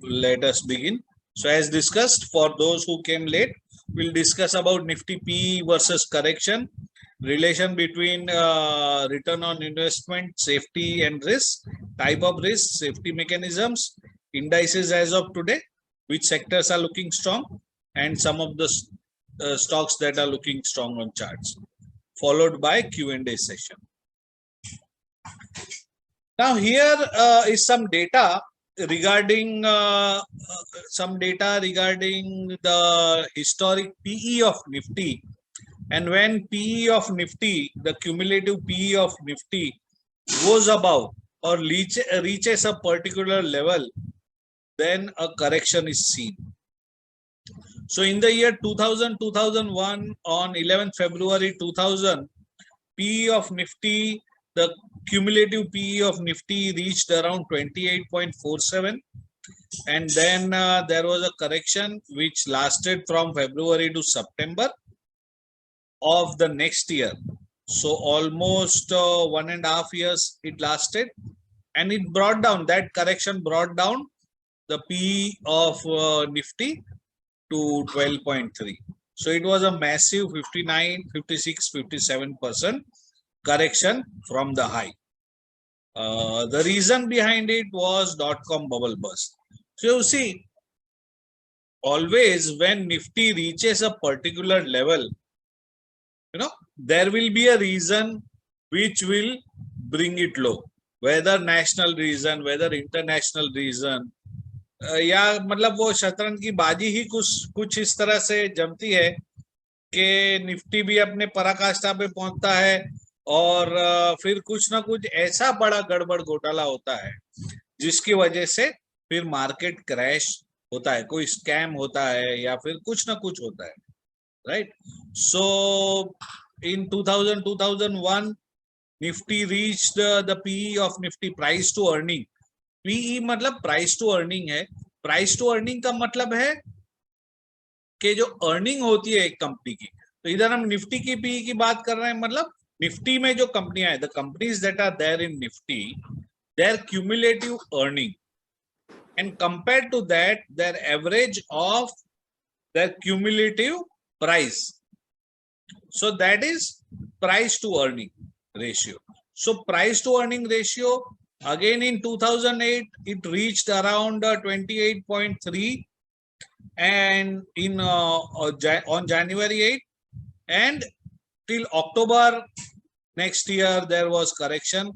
let us begin. So as discussed, for those who came late, we'll discuss about Nifty PE versus correction, relation between return on investment, safety and risk, type of risk, safety mechanisms, indices as of today, which sectors are looking strong, and some of the stocks that are looking strong on charts, followed by Q&A session. Now here is some data regarding the historic PE of Nifty, and when PE of Nifty, the cumulative PE of Nifty goes above or reaches a particular level, then a correction is seen. So in the year 2000-2001, on 11th February 2000, PE of Nifty, the cumulative PE of Nifty reached around 28.47, and then there was a correction which lasted from February to September of the next year. So almost 1.5 years it lasted, and it brought down, that correction brought down the PE of Nifty to 12.3. So it was a massive 59, 56, 57% correction from the high. The reason behind it was dot-com bubble burst. So you see, always when Nifty reaches a particular level, there will be a reason which will bring it low, whether national reason, whether international reason, या मतलब वो शतरंज की बाजी ही कुछ इस तरह से जमती है कि निफ्टी भी अपने पराकाष्ठा पे पहुंचता है और फिर कुछ ना कुछ ऐसा बड़ा गड़बड़ घोटाला होता है जिसकी वजह से फिर मार्केट क्रैश होता है, कोई स्कैम होता है या फिर कुछ ना कुछ होता है, right. So in 2000-2001 Nifty reached the PE of Nifty, price to earning. PE मतलब प्राइस टू अर्निंग है. प्राइस टू अर्निंग का मतलब है कि जो अर्निंग होती है एक कंपनी की, तो इधर हम निफ्टी की पीई की बात कर रहे हैं, मतलब निफ्टी में जो कंपनियां है, the companies that are there in Nifty, their cumulative earning and compare to that their average of their cumulative price. So that is price to earning ratio. So price to earning ratio, again in 2008 it reached around 28.3, and in on January 8, and till October next year there was correction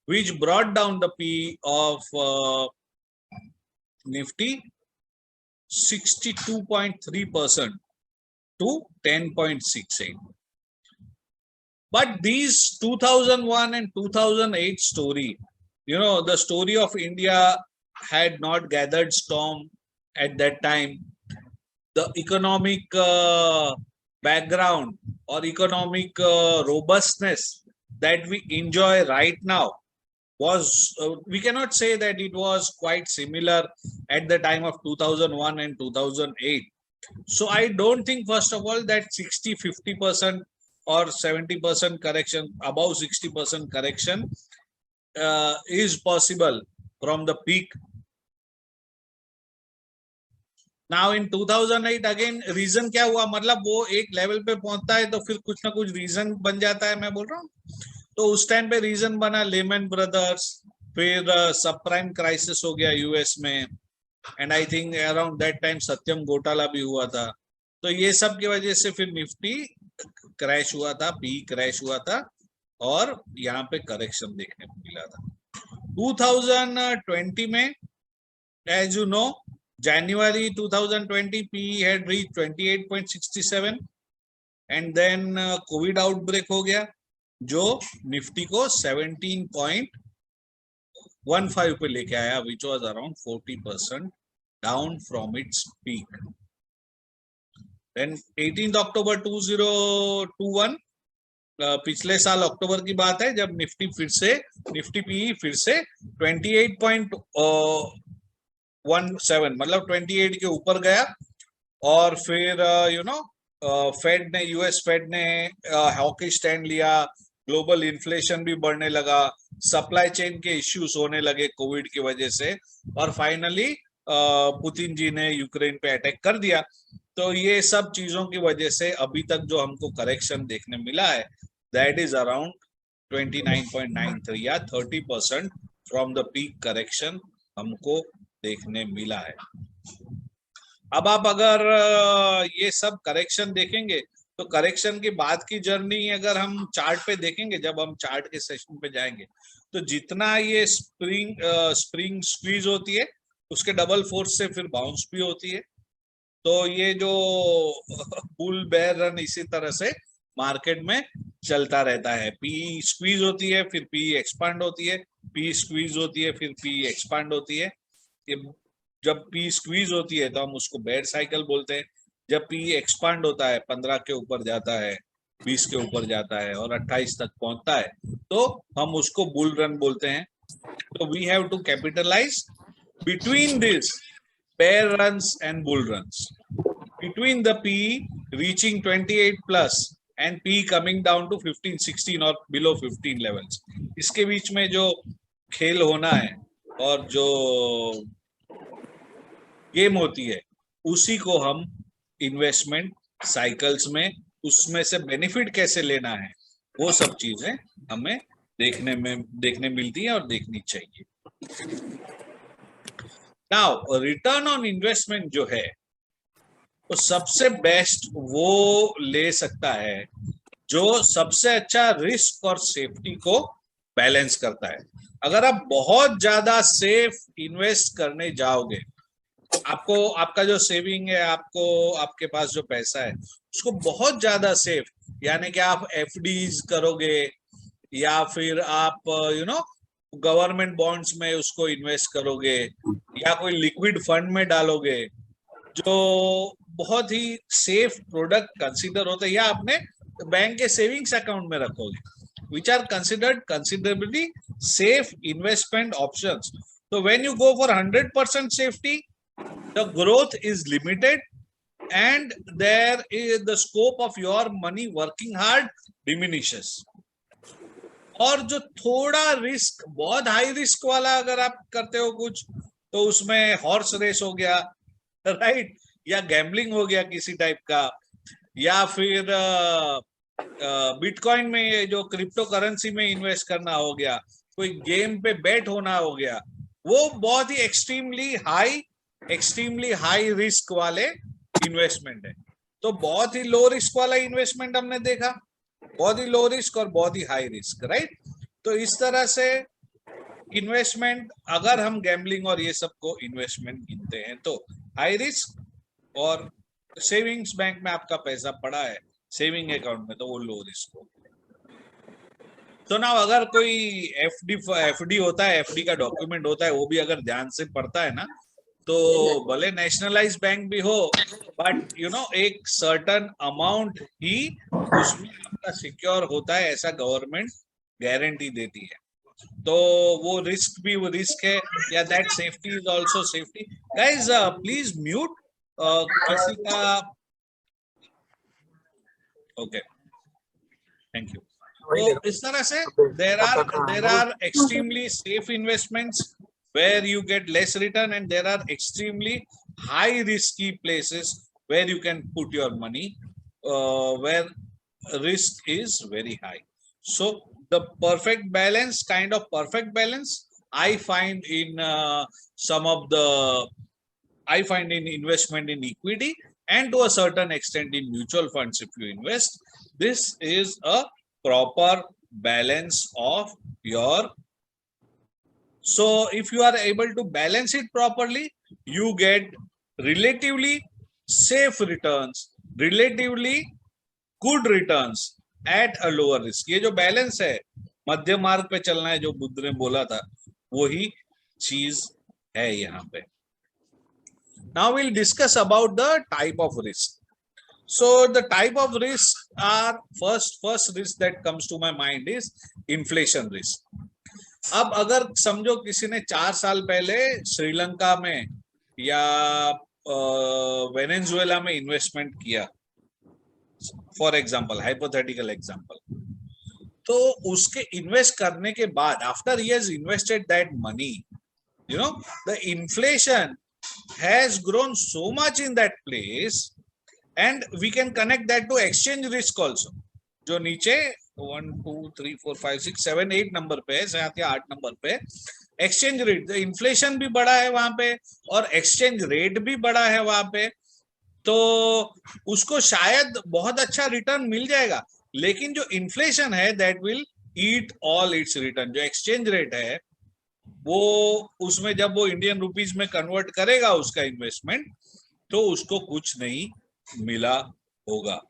which brought down the P of Nifty 62.3% to 10.68. But these 2001 and 2008 story, the story of India had not gathered storm at that time. The economic background or economic robustness that we enjoy right now was, we cannot say that it was quite similar at the time of 2001 and 2008. So I don't think, first of all, that 60-50% or 70% correction, above 60% correction is possible from the peak. Now in 2008 again reason क्या हुआ, मतलब वो एक level पे पहुंचता है तो फिर कुछ ना कुछ रीजन बन जाता है, मैं बोल रहा हूँ. तो उस टाइम पे रीजन बना लेमन ब्रदर्स, फिर सब प्राइम क्राइसिस हो गया यूएस में, and I think around that time Satyam घोटाला भी हुआ था. तो ये सब की वजह से फिर निफ्टी क्रैश हुआ था, पी क्रैश हुआ था, और यहाँ पे करेक्शन देखने को मिला था. 2020 में, as you know, January 2020 PE had reached 28.67, and then COVID outbreak हो गया जो निफ्टी को 17.15 पे लेके आया, which was around 40% down from its peak. Then 18th October 2021, पिछले साल अक्टूबर की बात है, जब निफ्टी PE फिर से 28.17 मतलब 28 के ऊपर गया, और फिर फेड ने, यूएस फेड ने हॉकी स्टैंड लिया, ग्लोबल इन्फ्लेशन भी बढ़ने लगा, सप्लाई चेन के इश्यूज होने लगे कोविड की वजह से, और फाइनली पुतिन जी ने यूक्रेन पे अटैक कर दिया। तो ये सब चीजों की वजह से अभी तक जो हमको करेक्शन देखने मिला है दैट इज अराउंड 29.93 या 30% फ्रॉम द पीक करेक्शन हमको देखने मिला है। अब आप अगर ये सब करेक्शन देखेंगे तो करेक्शन के बाद की जर्नी अगर हम चार्ट पे देखेंगे, जब हम चार्ट के सेशन पे जाएंगे तो जितना ये स्प्रिंग स्क्वीज होती है उसके डबल फोर्स से फिर बाउंस भी होती है। तो ये जो बुल बेयर रन इसी तरह से मार्केट में चलता रहता है। पी स्क्वीज होती है, फिर पी एक्सपांड होती है, पी स्क्वीज होती है, फिर पी एक्सपांड होती है। ये जब पी स्क्वीज होती है तो हम उसको बेयर साइकिल बोलते हैं। जब पी एक्सपांड होता है, 15 के ऊपर जाता है, 20 के ऊपर जाता है और 28 तक पहुंचता है, तो हम उसको बुल रन बोलते हैं। तो we have to capitalise between this bear runs and bull runs, between the P reaching 28 plus and P coming down to 15 16 or below 15 levels, इसके बीच में जो खेल होना है और जो गेम होती है उसी को हम इन्वेस्टमेंट साइकिल्स में, उसमें से बेनिफिट कैसे लेना है वो सब चीजें हमें देखने मिलती है और देखनी चाहिए। नाउ रिटर्न ऑन इन्वेस्टमेंट जो है तो सबसे बेस्ट वो ले सकता है जो सबसे अच्छा रिस्क और सेफ्टी को बैलेंस करता है। अगर आप बहुत ज्यादा सेफ इन्वेस्ट करने जाओगे, आपको आपका जो सेविंग है, आपको आपके पास जो पैसा है उसको बहुत ज्यादा सेफ, यानी कि आप एफडीज करोगे या फिर आप गवर्नमेंट बॉन्ड्स में उसको इन्वेस्ट करोगे या कोई लिक्विड फंड में डालोगे जो बहुत ही सेफ प्रोडक्ट कंसीडर होते हैं, या आपने बैंक के सेविंग्स अकाउंट में रखोगे, which are considered considerably safe investment options. So when you go for 100% safety, the growth is limited and there is the scope of your money working hard diminishes. और जो थोड़ा risk, बहुत high risk वाला अगर आप करते हो कुछ, तो उसमें हॉर्स रेस हो गया, राइट, या गैम्बलिंग हो गया किसी टाइप का, या फिर बिटकॉइन में जो क्रिप्टो करेंसी में इन्वेस्ट करना हो गया, कोई गेम पे बेट होना हो गया, वो बहुत ही एक्सट्रीमली हाई रिस्क वाले इन्वेस्टमेंट है। तो बहुत ही लो रिस्क वाला इन्वेस्टमेंट हमने देखा, बहुत ही लो रिस्क और बहुत ही हाई रिस्क, राइट। तो इस तरह से इन्वेस्टमेंट, अगर हम गैम्बलिंग और ये सब को इन्वेस्टमेंट गिनते हैं तो हाई रिस्क, और सेविंग्स बैंक में आपका पैसा पड़ा है सेविंग अकाउंट में तो वो लो रिस्क हो। तो ना अगर कोई एफडी होता है, एफडी का डॉक्यूमेंट होता है, वो भी अगर ध्यान से पढ़ता है ना, तो भले नेशनलाइज बैंक भी हो, बट एक सर्टन अमाउंट ही उसमें आपका सिक्योर होता है, ऐसा गवर्नमेंट गारंटी देती है। तो वो रिस्क भी वो रिस्क है, या that safety is also safety. Guys please mute किसी का, ओके, थैंक यू। तो इस तरह से there are extremely safe investments where you get less return, and there are extremely high risky places where you can put your money where risk is very high. So the perfect balance, kind of perfect balance, I find in investment in equity, and to a certain extent in mutual funds if you invest. This is a proper balance of your, so if you are able to balance it properly, you get relatively safe returns, relatively good returns at a lower risk. ये जो balance है, मध्य मार्ग पे चलना है, जो बुद्ध ने बोला था, वही चीज है यहाँ पे। Now we'll discuss about the type of risk. So the type of risk are, first risk that comes to my mind is inflation risk. अब अगर समझो किसी ने 4 साल पहले श्रीलंका में या वेनेजुएला में इन्वेस्टमेंट किया, फॉर एग्जांपल, हाइपोथेटिकल एग्जांपल, तो उसके इन्वेस्ट करने के बाद after he has invested that money, the inflation has grown so much in that place, and we can connect that to exchange risk also. जो नीचे 1 2 3 4 5 6 7 8 number पे है, 7 या 8 नंबर पे एक्सचेंज रेट, इन्फ्लेशन भी बड़ा है वहां पे और एक्सचेंज रेट भी बड़ा है वहां पे, तो उसको शायद बहुत अच्छा रिटर्न मिल जाएगा, लेकिन जो इन्फ्लेशन है that will eat all it's return. जो एक्सचेंज रेट है वो, उसमें जब वो इंडियन रुपीज में कन्वर्ट करेगा उसका इन्वेस्टमेंट, तो उसको कुछ नहीं मिला होगा।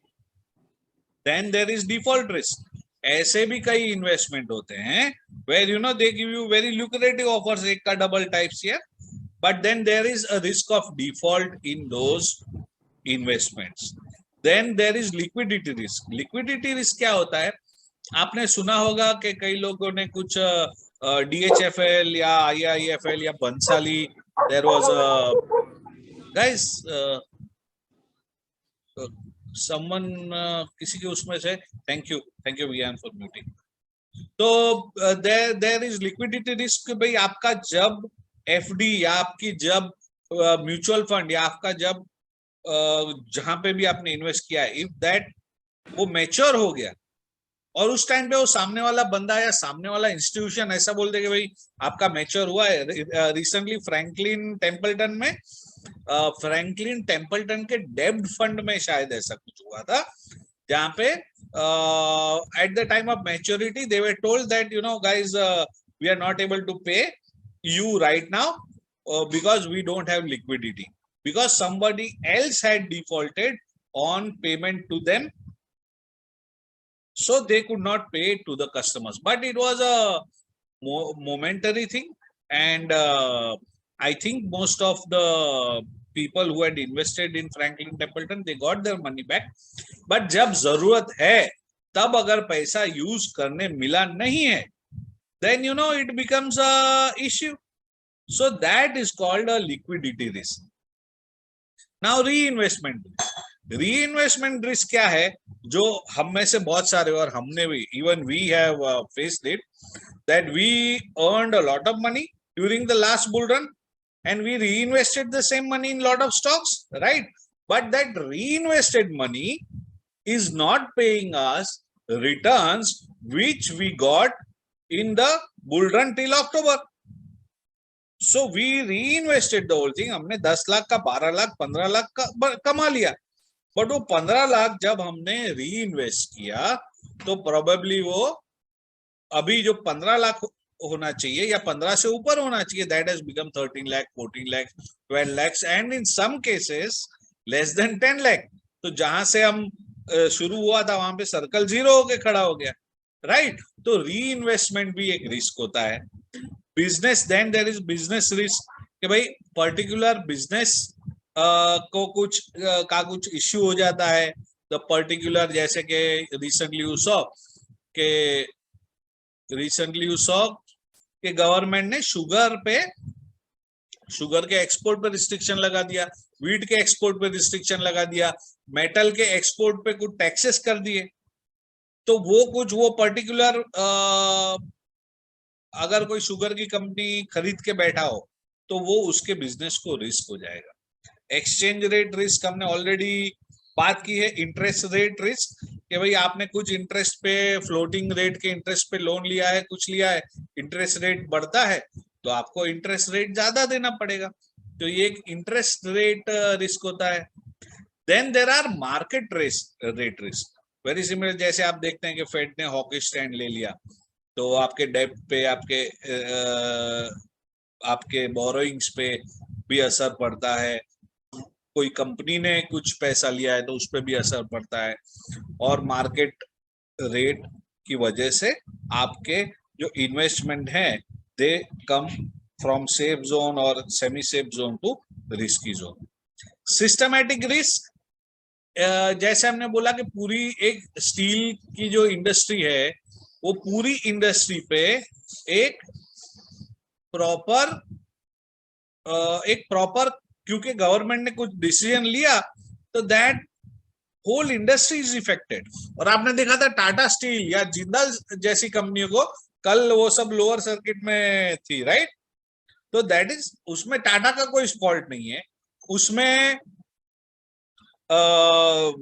Then there is default risk. ऐसे भी कई इन्वेस्टमेंट होते हैं where you know they give you very lucrative offers, एक का double types here, but then there is a risk of default in those investments. Then there is liquidity risk. Liquidity risk क्या होता है? आपने सुना होगा कि कई लोगों ने कुछ DHFL या IIFL या Bansali, there was guys someone किसी के उसमें से, thank you Viaan for muting. तो देयर इज लिक्विडिटी रिस्क। भाई आपका जब FD या आपकी जब म्यूचुअल फंड या आपका जब जहां पे भी आपने इन्वेस्ट किया है, इफ दैट वो मैच्योर हो गया और उस टाइम पे वो सामने वाला बंदा या सामने वाला इंस्टीट्यूशन ऐसा बोल दे कि भाई आपका मैच्योर हुआ है। रिसेंटली फ्रैंकलिन टेम्पल्टन के डेब्ट फंड में शायद ऐसा कुछ हुआ था, जहां पे at the time of maturity they were told that you know guys we are not able to pay you right now because we don't have liquidity, because somebody else had defaulted on payment to them, so they could not pay it to the customers, but it was a momentary thing, and I think most of the people who had invested in Franklin Templeton, they got their money back, but जब जरूरत है तब अगर पैसा use करने मिला नहीं है, then you know it becomes a issue. So that is called a liquidity risk. Now reinvestment risk क्या है? जो हम में से बहुत सारे, और हमने भी, even we have faced it, that we earned a lot of money during the last bull run and we reinvested the same money in lot of stocks, right? But that reinvested money is not paying us returns which we got in the bull run till October. So we reinvested the whole thing. हमने 10 लाख का 12 लाख 15 लाख का कमा लिया, but वो 15 लाख जब हमने reinvest किया तो प्रोबेबली वो अभी जो 15 लाख होना चाहिए या 15 से ऊपर होना चाहिए, that has become 13 lakh 14 lakh 12 lakh and in some cases less than 10 lakh. तो जहां से हम शुरू हुआ था वहां पे सर्कल जीरो होके खड़ा हो गया, राइट? तो रीइन्वेस्टमेंट भी एक रिस्क होता है। Business, then there is business risk कि भाई पर्टिकुलर बिजनेस को कुछ इश्यू हो जाता है, द पर्टिकुलर, जैसे कि रिसेंटली यू सॉ कि गवर्नमेंट ने शुगर के एक्सपोर्ट पे रिस्ट्रिक्शन लगा दिया, वीट के एक्सपोर्ट पे रिस्ट्रिक्शन लगा दिया, मेटल के एक्सपोर्ट पे कुछ टैक्सेस कर दिए। तो वो पर्टिकुलर अगर कोई शुगर की कंपनी खरीद के बैठा हो तो वो उसके बिजनेस को रिस्क हो जाएगा। एक्सचेंज रेट रिस्क हमने ऑलरेडी बात की है। इंटरेस्ट रेट रिस्क कि भाई आपने कुछ इंटरेस्ट पे, फ्लोटिंग रेट के इंटरेस्ट पे लोन लिया है, कुछ लिया है, इंटरेस्ट रेट बढ़ता है तो आपको इंटरेस्ट रेट ज्यादा देना पड़ेगा, तो ये एक इंटरेस्ट रेट रिस्क होता है। Then there are market rate risk, very similar, जैसे आप देखते हैं कि फेड ने हॉकिश स्टैंड ले लिया तो आपके डेट पे, आपके बोरोइंग्स पे भी असर पड़ता है, कोई कंपनी ने कुछ पैसा लिया है तो उस पर भी असर पड़ता है, और मार्केट रेट की वजह से आपके जो इन्वेस्टमेंट है दे कम फ्रॉम सेफ जोन और semi safe zone two risky zone. Systematic risk, जैसे हमने बोला कि पूरी एक स्टील की जो इंडस्ट्री है वो पूरी इंडस्ट्री पे एक प्रॉपर क्योंकि गवर्नमेंट ने कुछ डिसीजन लिया तो that whole industry is effected. और आपने देखा था टाटा स्टील या जिंदल जैसी कंपनियों को, कल वो सब लोअर सर्किट में थी, राइट? तो दैट इज, उसमें टाटा का कोई फॉल्ट नहीं है, उसमें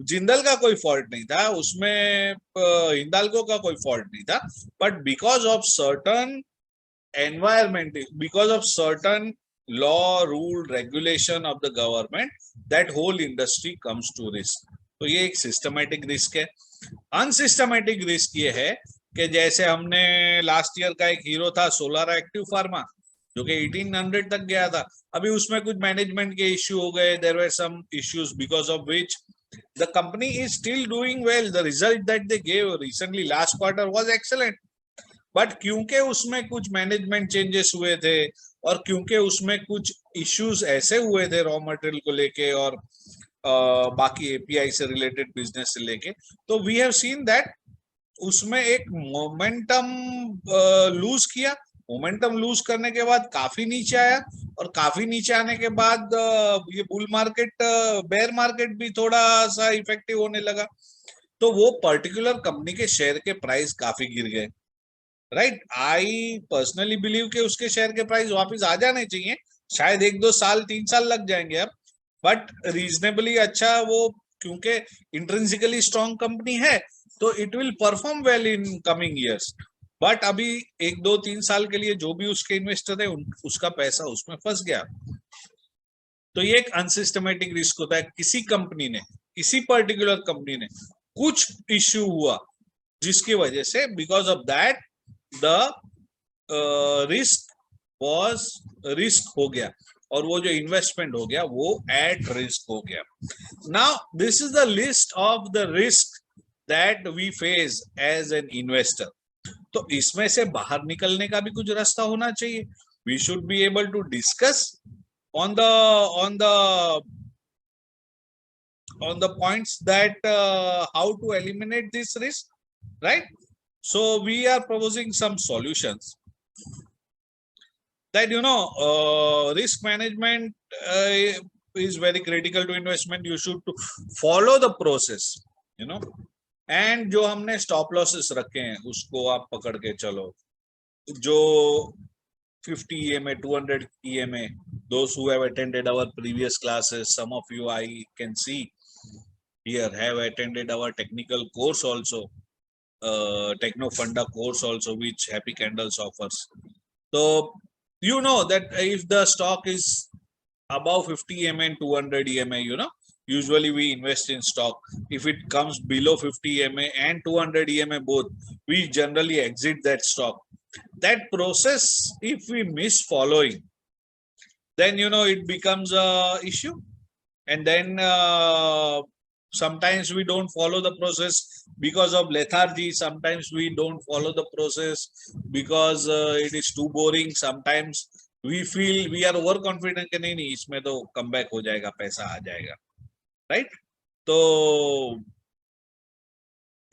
जिंदल का कोई फॉल्ट नहीं था, उसमें हिंदाल्को का कोई फॉल्ट नहीं था, but because of certain environment, because of certain law, rule, regulation of the government, that whole industry comes to risk. तो ये एक सिस्टमेटिक रिस्क है. अनसिस्टमेटिक रिस्क ये है कि जैसे हमने लास्ट ईयर का एक हीरो था सोलर एक्टिव फार्मा, जो कि 1800 तक गया था. अभी उसमें कुछ मैनेजमेंट के इश्यू हो गए, there were some issues because of which the company is still doing well. The result that they gave recently last quarter was excellent, but क्योंकि उसमें कुछ मैनेजमेंट चेंजेस हुए थे और क्योंकि उसमें कुछ इश्यूज ऐसे हुए थे रॉ मटेरियल को लेके और बाकी एपीआई से रिलेटेड बिजनेस से लेके, तो वी हैव सीन दैट उसमें एक मोमेंटम लूज किया. मोमेंटम लूज करने के बाद काफी नीचे आया, और काफी नीचे आने के बाद ये बुल मार्केट, बेयर मार्केट भी थोड़ा सा इफेक्टिव होने लगा. तो वो पर्टिकुलर कंपनी के शेयर के प्राइस काफी गिर गए. राइट, आई पर्सनली बिलीव कि उसके शेयर के प्राइस वापस आ जाने चाहिए. शायद 1-2 साल 3 साल लग जाएंगे अब, बट रीजनेबली अच्छा वो, क्योंकि इंट्रिंसिकली स्ट्रॉन्ग कंपनी है तो it will perform well in coming years. But अभी 1-2-3 साल के लिए जो भी उसके इन्वेस्टर है उसका पैसा उसमें फंस गया. तो ये एक अनसिस्टमेटिक रिस्क होता है. किसी कंपनी ने, किसी पर्टिकुलर कंपनी ने कुछ इश्यू हुआ जिसकी वजह से because of that the risk हो गया, और वो जो इन्वेस्टमेंट हो गया वो एट रिस्क हो गया. Now this is the list of the risk that we face as an investor. तो इसमें से बाहर निकलने का भी कुछ रास्ता होना चाहिए. We should be able to discuss on the points that how to eliminate this risk, right? So we are proposing some solutions that risk management is very critical to investment. You should to follow the process, and जो हमने stop losses रखे हैं उसको आप पकड़ के चलो. जो 50 EMA, 200 EMA, those who have attended our previous classes, some of you I can see here have attended our technical course also, Techno Funda course also, which Happy Candles offers. So you know that if the stock is above 50 EMA and 200 EMA, usually we invest in stock. If it comes below 50 EMA and 200 EMA both, we generally exit that stock. That process, if we miss following, then it becomes a issue. And then sometimes we don't follow the process because of lethargy. Sometimes we don't follow the process because it is too boring. Sometimes we feel we are overconfident कि नहीं इसमें तो comeback हो जाएगा, पैसा आ जाएगा, right? तो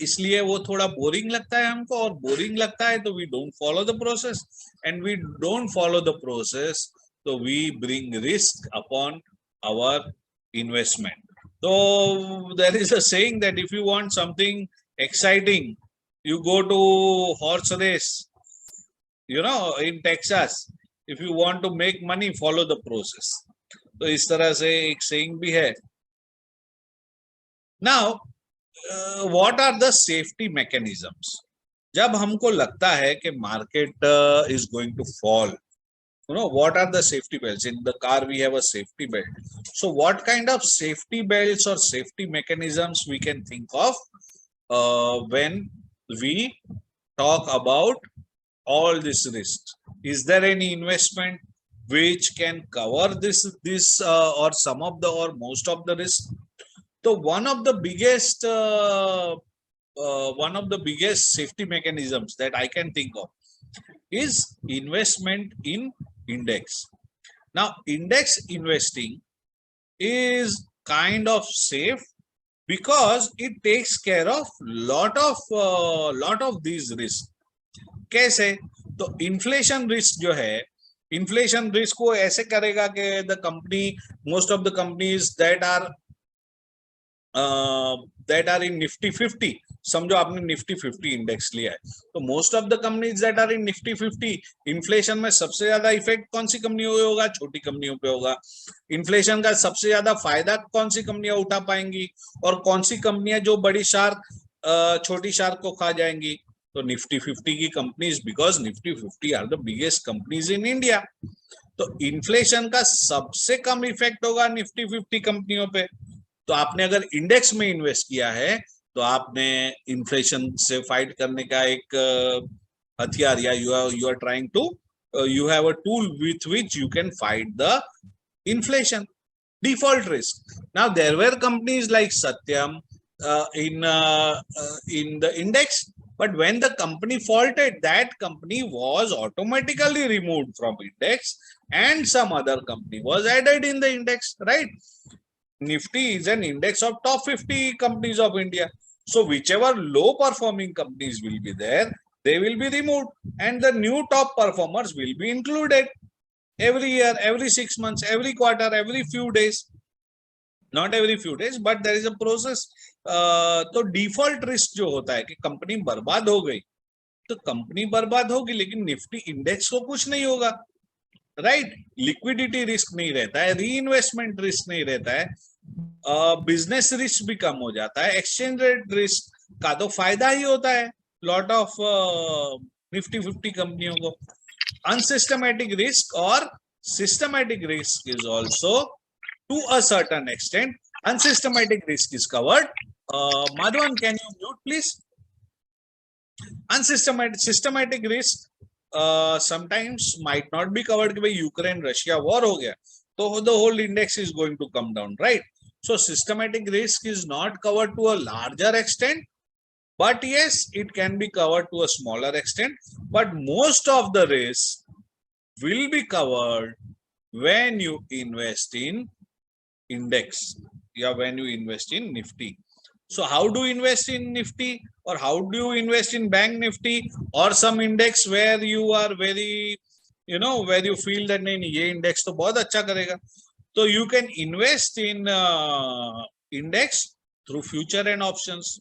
इसलिए वो थोड़ा बोरिंग लगता है हमको, और बोरिंग लगता है तो we don't follow the process, and we don't follow the process तो we bring risk upon our investment. तो there is a saying that if you want something exciting you go to horse race, in Texas. If you want to make money, follow the process. तो इस तरह से एक saying भी है. Now what are the safety mechanisms? जब हमको लगता है कि market is going to fall, what are the safety belts? In the car we have a safety belt. So what kind of safety belts or safety mechanisms we can think of when we talk about all this risks? Is there any investment which can cover this or some of the or most of the risk? So one of the biggest safety mechanisms that I can think of is investment in index. Now, index investing is kind of safe because it takes care of lot of these risks. कैसे? तो inflation risk जो है, inflation risk को ऐसे करेगा कि the company, most of the companies that are that are in Nifty 50. समझो आपने निफ्टी 50 इंडेक्स लिया है, तो most of the companies that are in Nifty 50, inflation में सबसे ज्यादा इफेक्ट कौन सी कंपनियों पे होगा? छोटी कंपनियों पे होगा। इन्फ्लेशन का सबसे ज्यादा फायदा कौन सी कंपनियां उठा पाएंगी, और कौन सी कंपनियां जो बड़ी शार्क छोटी शार्क को खा जाएंगी? तो निफ्टी 50 की companies, because Nifty 50 are the biggest companies in India, तो इन्फ्लेशन का सबसे कम इफेक्ट होगा निफ्टी 50 कंपनियों पे। तो आपने अगर इंडेक्स में इन्वेस्ट किया है तो आपने इन्फ्लेशन से फाइट करने का एक हथियार, या you are trying to you have a tool with which you can fight the inflation default risk. Now there were companies like Satyam in the index, but when the company faulted, that company was automatically removed from index and some other company was added in the index, right? Nifty is an index of top 50 companies of India. So whichever low performing companies will be there, they will be removed and the new top performers will be included every year, every 6 months, every quarter, every few days. Not every few days, but there is a process. तो default risk जो होता है कि company बर्बाद हो गई, तो company बर्बाद होगी, लेकिन निफ्टी इंडेक्स को कुछ नहीं होगा, राइट? लिक्विडिटी रिस्क नहीं रहता है, री इन्वेस्टमेंट रिस्क नहीं रहता है, बिजनेस रिस्क भी कम हो जाता है, एक्सचेंज रेट रिस्क का तो फायदा ही होता है लॉट ऑफ निफ्टी 50 कंपनियों को। अनसिस्टमैटिक रिस्क और systematic risk is also to a certain extent. Unsystematic risk is covered. Madhavan, can you mute please? Systematic risk sometimes might not be covered. कि भाई यूक्रेन रशिया वॉर हो गया तो the whole index is going to come down, right? So systematic risk is not covered to a larger extent, but yes, it can be covered to a smaller extent. But most of the risk will be covered when you invest in index, yeah, when you invest in Nifty. So how do you invest in Nifty, or how do you invest in Bank Nifty or some index where you are very, where you feel that नहीं ये index तो बहुत अच्छा करेगा? So you can invest in index through future and options.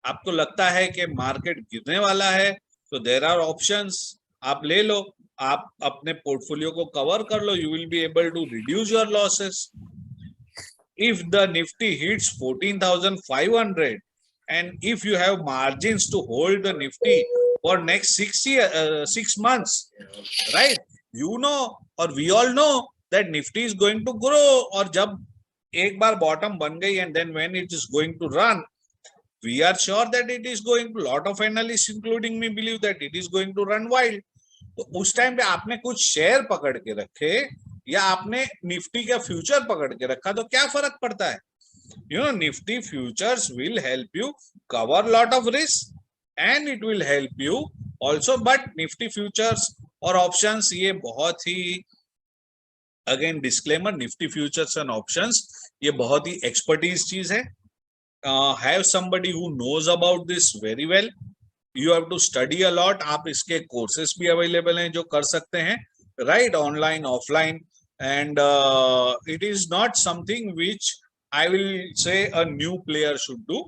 आपको लगता है कि मार्केट गिरने वाला है तो देयर आर ऑप्शंस, आप ले लो, आप अपने पोर्टफोलियो को कवर कर लो, you will be able to reduce your losses. If the Nifty hits 14,500 and if you have margins to hold the Nifty for next 6 months, right? Or we all know that Nifty is going to grow, और जब एक बार bottom बन गई and then when it is going to run, we are sure that it is going to, lot of analysts including me believe that it is going to run wild. तो उस time पे आपने कुछ share पकड़ के रखे या आपने निफ्टी का फ्यूचर पकड़ के रखा तो क्या फर्क पड़ता है? Nifty futures will help you cover lot of risk and it will help you also, but Nifty futures और ऑप्शंस ये बहुत ही, again disclaimer, Nifty futures and options ये बहुत ही एक्सपर्टीज चीज है. Have somebody who knows about this very well. You have to study a lot. आप इसके कोर्सेस भी अवेलेबल हैं जो कर सकते हैं, right, online offline, and it is not something which I will say a new player should do.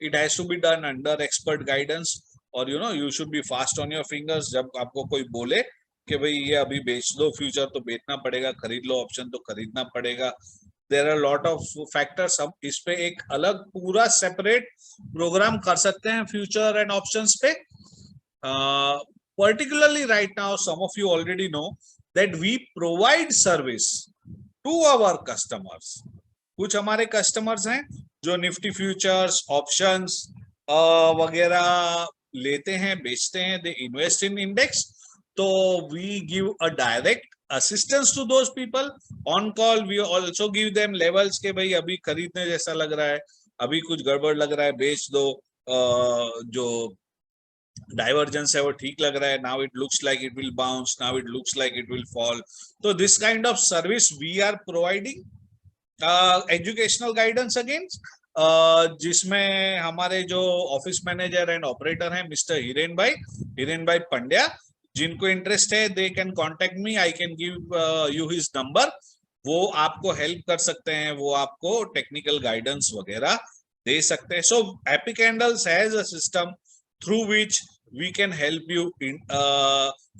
It has to be done under expert guidance, or you should be fast on your fingers. जब आपको कोई बोले कि भाई ये अभी बेच दो फ्यूचर तो बेचना पड़ेगा, खरीद लो ऑप्शन तो खरीदना पड़ेगा. There are lot of factors. हम इस पे एक अलग पूरा सेपरेट प्रोग्राम कर सकते हैं फ्यूचर एंड ऑप्शंस पे. Particularly right now, some of you already know that we provide service to our customers. कुछ हमारे कस्टमर्स हैं जो निफ्टी फ्यूचर्स ऑप्शंस वगैरह लेते हैं, बेचते हैं, दे इन्वेस्ट इन इंडेक्स. तो we give a direct assistance to those people on call. We also give them levels के भाई अभी खरीदने जैसा लग रहा है, अभी कुछ गड़बड़ लग रहा है, बेच दो. जो डाइवर्जेंस है वो ठीक लग रहा है, now it looks like it will bounce, now it looks like it will fall. तो this kind of service we are providing. Educational guidance against, जिसमें हमारे जो ऑफिस मैनेजर एंड ऑपरेटर हैं मिस्टर हिरेन भाई पंड्या, जिनको इंटरेस्ट है they can contact me. I can give you his number. वो आपको help कर सकते हैं, वो आपको टेक्निकल गाइडेंस वगैरह दे सकते हैं. So Happy Candles has a system through which we can help you in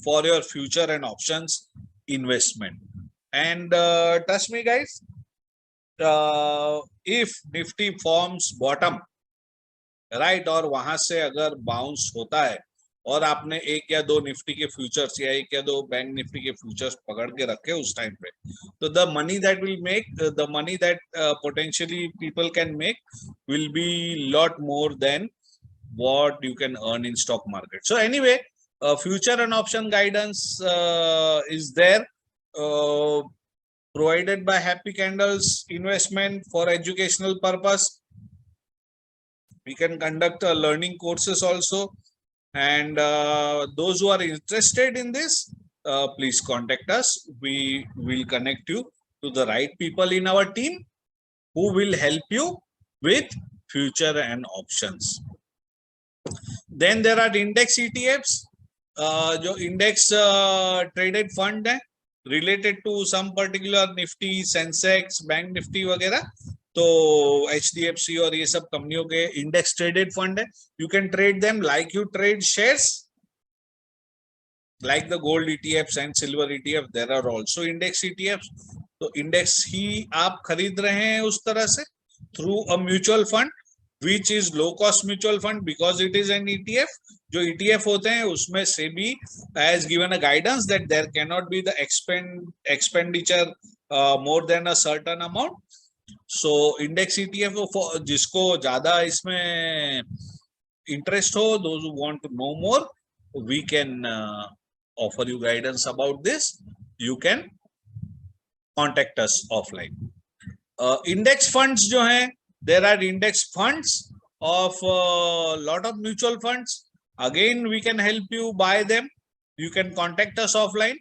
for your future and options investment. And trust me guys, if Nifty forms bottom, right, और वहां से अगर बाउंस होता है और आपने एक या दो निफ्टी के फ्यूचर्स या एक या दो बैंक निफ्टी के फ्यूचर्स पकड़ के रखे उस टाइम पे, तो the money that will make, the money that potentially people can make will be lot more than what you can earn in stock market. So anyway, future and option guidance is there, provided by Happy Candles Investment for educational purpose. We can conduct learning courses also, and those who are interested in this, please contact us. We will connect you to the right people in our team who will help you with future and options. Then there are index ETFs, जो index traded fund है related to some particular Nifty, Sensex, Bank Nifty वगैरह. तो HDFC और ये सब कंपनियों के index traded fund है. You can trade them like you trade shares, like the gold ETFs and silver ETF. there are also index ETFs. तो index ही आप खरीद रहे हैं उस तरह से through a mutual fund which is low cost mutual fund because it is an ETF. जो ETF होते हैं उसमें SEBI has given a guidance that there cannot be the expenditure more than a certain amount. So index ETF जिसको ज्यादा इसमें interest हो, those who want to know more, we can offer you guidance about this. You can contact us offline. Index funds जो हैं, there are index funds of lot of mutual funds. Again, we can help you buy them. You can contact us offline.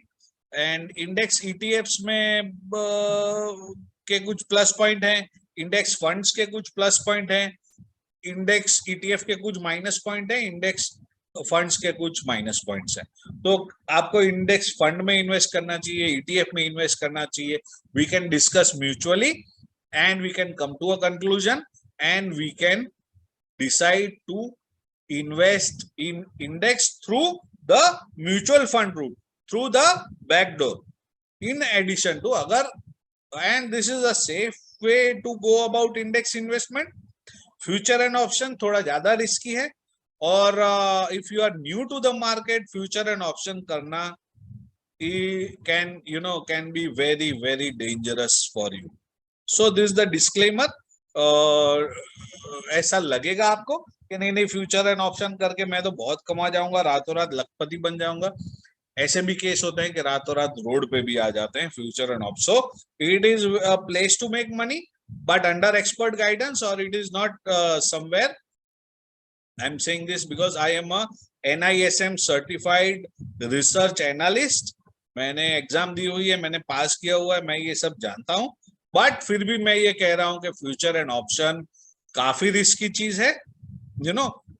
And index ETFs में के कुछ plus point हैं, index funds के कुछ plus point हैं, index ETF के कुछ minus point है, इंडेक्स फंड्स के कुछ माइनस पॉइंट्स हैं. तो आपको इंडेक्स फंड में इन्वेस्ट करना चाहिए, ETF में इन्वेस्ट करना चाहिए. We can discuss mutually and we can come to a conclusion and we can decide to invest in index through the mutual fund route, through the back door. In addition to agar, and this is a safe way to go about index investment. Future and option thoda zyada risky hai, or if you are new to the market, future and option karna can be very very dangerous for you. So this is the disclaimer. ऐसा लगेगा आपको कि नहीं नहीं future and option करके मैं तो बहुत कमा जाऊंगा, रातों रात लखपति बन जाऊंगा. ऐसे भी केस होते हैं कि रातों रात रोड पे भी आ जाते हैं future and option. So it is a place to make money but under expert guidance, और it is not somewhere. I am saying this because I am a NISM certified research analyst. मैंने exam दी हुई है, मैंने पास किया हुआ है, मैं ये सब जानता हूं. बट फिर भी मैं ये कह रहा हूं कि फ्यूचर एंड ऑप्शन काफी रिस्की चीज है.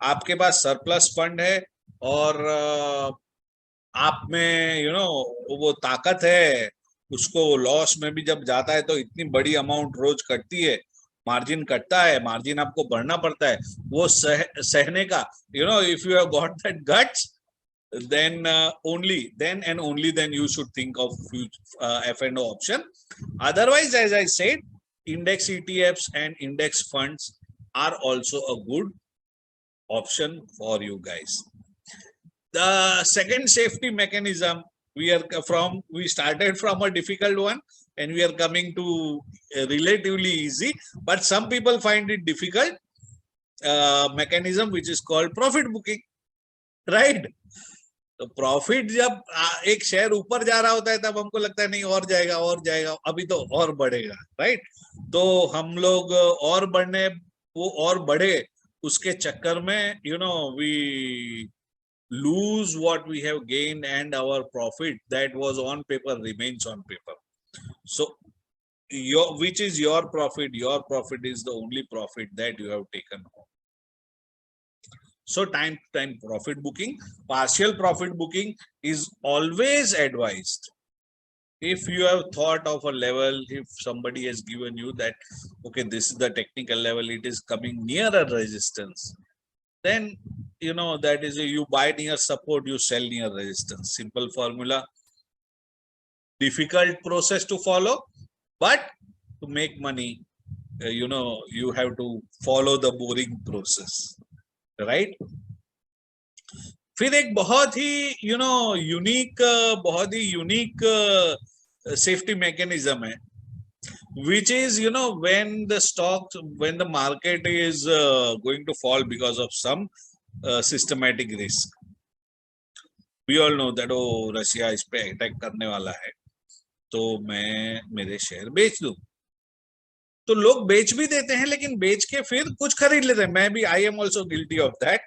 आपके पास सरप्लस फंड है और आप में वो ताकत है, उसको लॉस में भी जब जाता है तो इतनी बड़ी अमाउंट रोज कटती है, मार्जिन कटता है, मार्जिन आपको भरना पड़ता है, वो सहने का, if you have got that guts, then only then you should think of F&O option. Otherwise, as I said, index ETFs and index funds are also a good option for you guys. The second safety mechanism, we started from a difficult one and we are coming to a relatively easy, but some people find it difficult mechanism, which is called profit booking, right? तो profit जब एक share ऊपर जा रहा होता है तब हमको लगता है नहीं और जाएगा और जाएगा, अभी तो और बढ़ेगा, राइट? तो हम लोग और बढ़ने, वो और बढ़े, उसके चक्कर में we lose what we have gained and our profit that was on paper remains on paper. So which is your profit? Your profit is the only profit that you have taken home. So time to time profit booking, partial profit booking is always advised. If you have thought of a level, if somebody has given you that, okay, this is the technical level, it is coming near a resistance, then that is you buy near support, you sell near resistance. Simple formula. Difficult process to follow, but to make money, you have to follow the boring process, right? फिर एक बहुत ही unique safety mechanism है, which is when the market is going to fall because of some systematic risk. We all know that Russia इस पे attack करने वाला है, तो मैं मेरे शेयर बेच दूं, तो लोग बेच भी देते हैं, लेकिन बेच के फिर कुछ खरीद लेते हैं. मैं भी I am also guilty of that.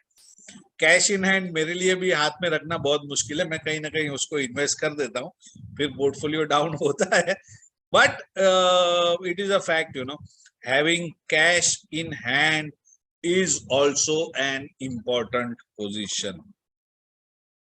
Cash in hand मेरे लिए भी हाथ में रखना बहुत मुश्किल है, मैं कहीं ना कहीं उसको इन्वेस्ट कर देता हूँ, फिर पोर्टफोलियो डाउन होता है. But it is a fact, having cash in hand is also an important position.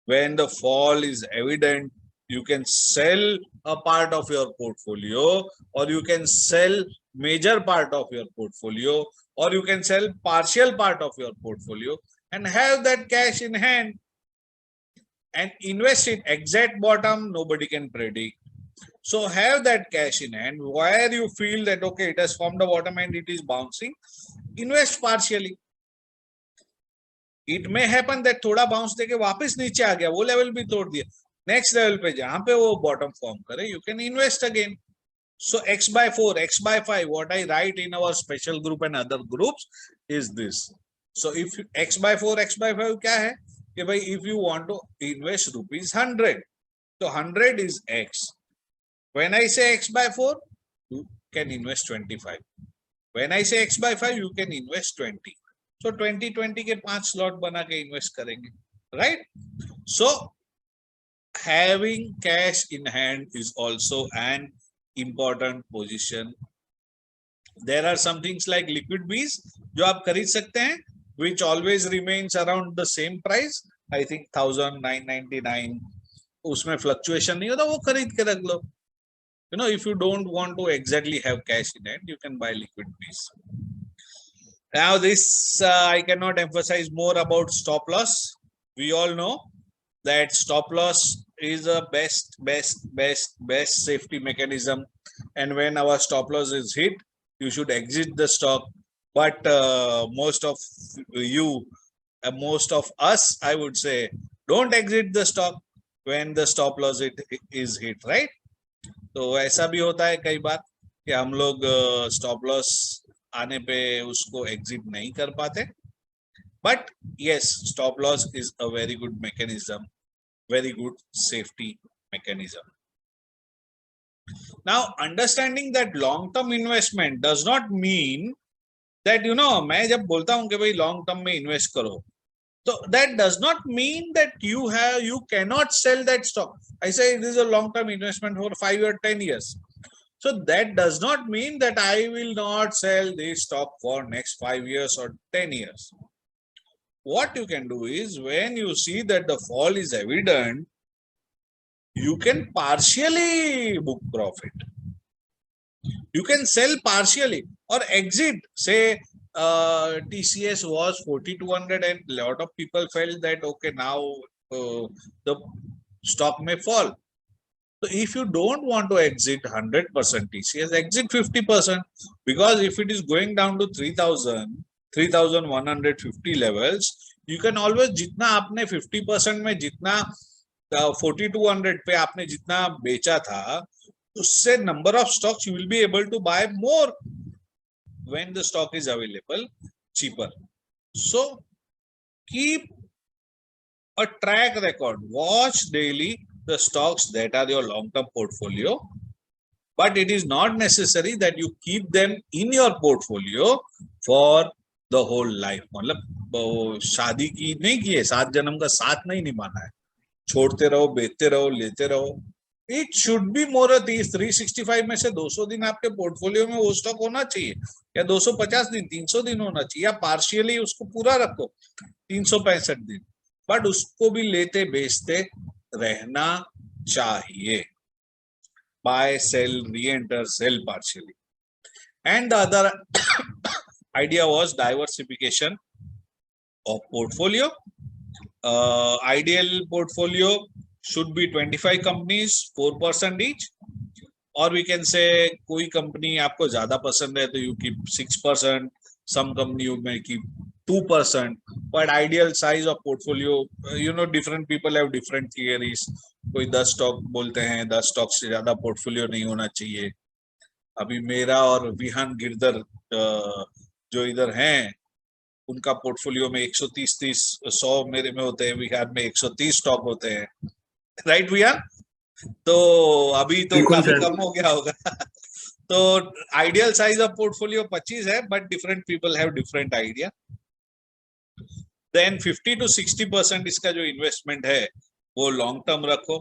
When the fall is evident, you can sell a part of your portfolio, or you can sell major part of your portfolio, or you can sell partial part of your portfolio and have that cash in hand and invest it. Exact bottom nobody can predict, so have that cash in hand. Where you feel that okay, it has formed a bottom and it is bouncing, invest partially. It may happen that थोड़ा bounce देके वापस नीचे आ गया, वो level भी तोड़ दिया, next level पे जहां पे वो बॉटम फॉर्म करे, you can invest again. So x by 4, x by 5, what I write in our special group and other groups is this. So if x by 4, x by 5 क्या है कि भाई if you want to invest rupees 100, so 100 is x. When I say x by 4, you can invest 25. When I say x by 5, you can invest 20. So 20 के 5 slot बना के invest करेंगे, right? So having cash in hand is also an important position. There are some things like liquid Bs जो आप खरीद सकते हैं, which always remains around the same price. I think 1,999. उसमें fluctuation नहीं होता, वो खरीद के रख लो. If you don't want to exactly have cash in hand, you can buy liquid Bs. Now this I cannot emphasize more about stop loss. We all know that stop loss is a best safety mechanism, and when our stop loss is hit, you should exit the stock. But most of us, I would say, don't exit the stock when the stop loss is hit, right? तो ऐसा भी होता है कई बार कि हम लोग stop loss आने पे उसको एग्जिट नहीं कर पाते. But yes, stop loss is a very good mechanism, very good safety mechanism. Now, understanding that long-term investment does not mean that मैं जब बोलता हूँ कि भाई long term में invest करो, so that does not mean that you cannot sell that stock. I say it is a long-term investment for 5 or 10 years. So that does not mean that I will not sell this stock for next 5 years or 10 years. What you can do is, when you see that the fall is evident, you can partially book profit. You can sell partially or exit. Say TCS was 4,200 and a lot of people felt that okay, now the stock may fall. So if you don't want to exit 100% TCS, exit 50%, because if it is going down to 3,150 levels, you can always जितना आपने 50% में जितना 4,200 पे आपने जितना बेचा था, उससे number of stocks you will be able to buy more when the stock is available cheaper. So keep a track record, watch daily the stocks that are your long-term portfolio, but it is not necessary that you keep them in your portfolio for the whole life. मतलब शादी की नहीं की है, 7 जन्म का साथ नहीं निभाना है, छोड़ते रहो, बेचते रहो, लेते रहो. It should be more of these 365 में से 200 दिन आपके पोर्टफोलियो में वो स्टॉक होना चाहिए, या 250 दिन, 300 दिन होना चाहिए, या पार्शियली उसको पूरा रखो 365 दिन, बट उसको भी लेते बेचते रहना चाहिए. Buy, sell, re-enter, sell partially. And the other idea was diversification of portfolio. Ideal portfolio should be 25 companies, 4% each. Or we can say कोई company आपको ज़्यादा पसंद है तो you keep 6%. Some company you may keep 2%. But ideal size of portfolio, different people have different theories. कोई 10 stock बोलते हैं 10 stock से ज़्यादा पोर्टफोलियो नहीं होना चाहिए. अभी मेरा और विहान गिरधर जो इधर हैं उनका पोर्टफोलियो में 130 100 मेरे में होते हैं, विहान में 130 स्टॉक होते हैं. राइट विहान? तो अभी तो काफी कम हो गया होगा. तो आइडियल साइज ऑफ पोर्टफोलियो 25 है, but different people have different idea. Then 50 to 60% इसका जो इन्वेस्टमेंट है वो लॉन्ग टर्म रखो.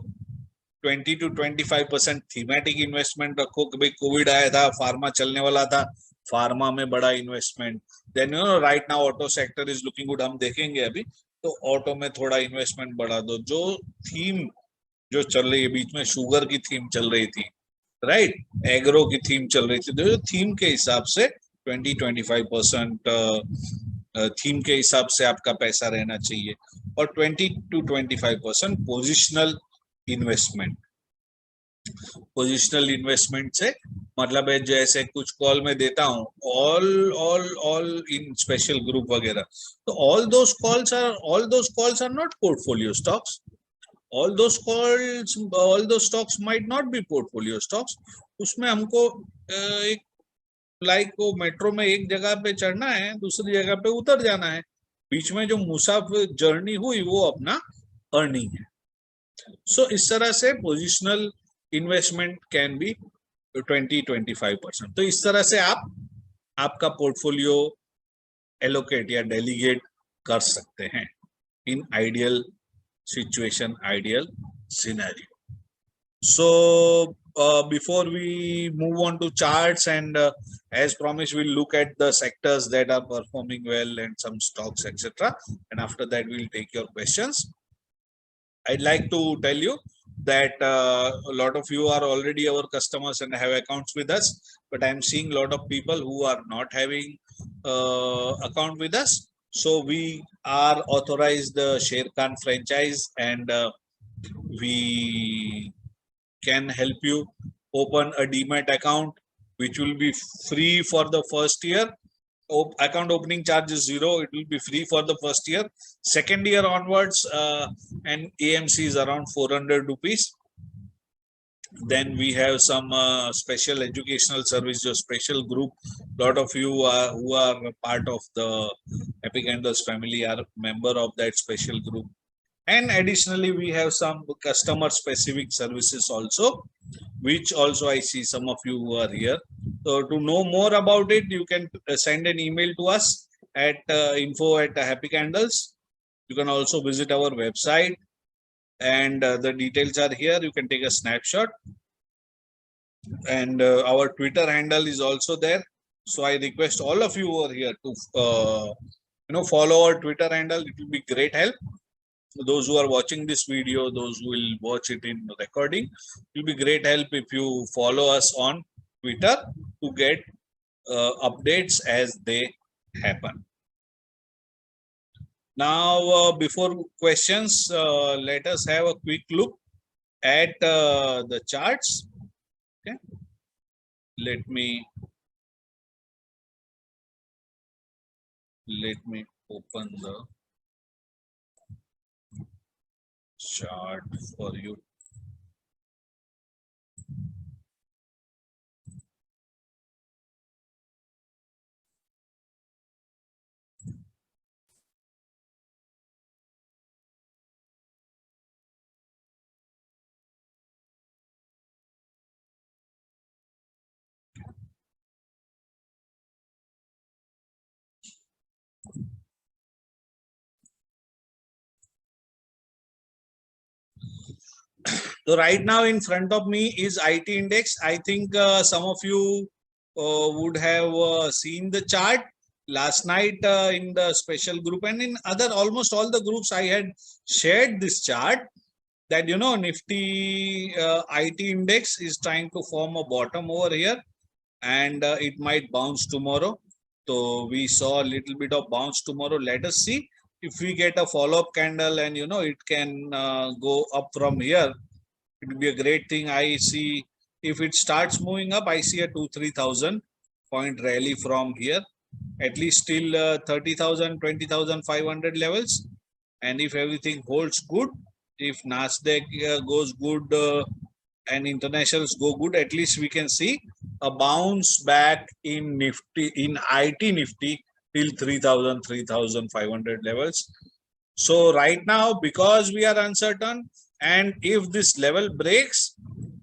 20 to 25% थीमेटिक इन्वेस्टमेंट रखो कि भाई कोविड आया था, फार्मा चलने वाला था, फार्मा में बड़ा investment. Then right now auto sector is looking good, हम देखेंगे अभी, तो ऑटो में थोड़ा इन्वेस्टमेंट बढ़ा दो. जो थीम जो चल रही है, बीच में शुगर की थीम चल रही थी, राइट, एग्रो की थीम चल रही थी, तो थीम के हिसाब से 20-25% थीम के हिसाब से आपका पैसा रहना चाहिए. और 20 to 25% positional investment. Positional investment से मतलब है जैसे कुछ कॉल में देता हूं ऑल इन स्पेशल ग्रुप वगैरह, तो all those calls are not portfolio stocks. all those stocks might not be portfolio stocks. उसमें हमको एक लाइक को मेट्रो में एक जगह पे चढ़ना है, दूसरी जगह पे उतर जाना है, बीच में जो मुसाफिर जर्नी हुई वो अपना अर्निंग है. सो इस तरह से पोजिशनल इन्वेस्टमेंट कैन बी 20-25%. तो इस तरह से आप आपका पोर्टफोलियो एलोकेट या डेलीगेट कर सकते हैं in ideal situation, ideal scenario. So before we move on to charts and as promised, we'll look at the sectors that are performing well and some stocks, etc. And after that, we'll take your questions. I'd like to tell you that a lot of you are already our customers and have accounts with us, but I'm seeing a lot of people who are not having account with us. So we are authorized the Sharekhan franchise, and we can help you open a demat account, which will be free for the first year. Account opening charge is 0. It will be free for the first year. Second year onwards, and AMC is around 400 rupees. Then we have some special educational service, जो special group. Lot of you who are part of the Happy Candles family are member of that special group. And additionally, we have some customer specific services also, which also I see some of you who are here. So to know more about it, you can send an email to us at info@Happy Candles. You can also visit our website, and the details are here. You can take a snapshot, and our Twitter handle is also there. So I request all of you over here to follow our Twitter handle. It will be great help. Those who are watching this video, those who will watch it in recording, it will be great help if you follow us on Twitter to get updates as they happen. Now, before questions, let us have a quick look at the charts. Okay, let me open the chart for you. So right now in front of me is IT index. I think some of you would have seen the chart last night in the special group, and in almost all the groups I had shared this chart that Nifty IT index is trying to form a bottom over here, and it might bounce tomorrow. So we saw a little bit of bounce tomorrow. Let us see if we get a follow-up candle and it can go up from here. It will be a great thing. I see if it starts moving up, I see a 2-3,000 point rally from here, at least till 30,000, 20,500 levels. And if everything holds good, if Nasdaq goes good and internationals go good, at least we can see a bounce back in Nifty, in IT Nifty till 3,000, 3,500 levels. So right now, because we are uncertain, and if this level breaks,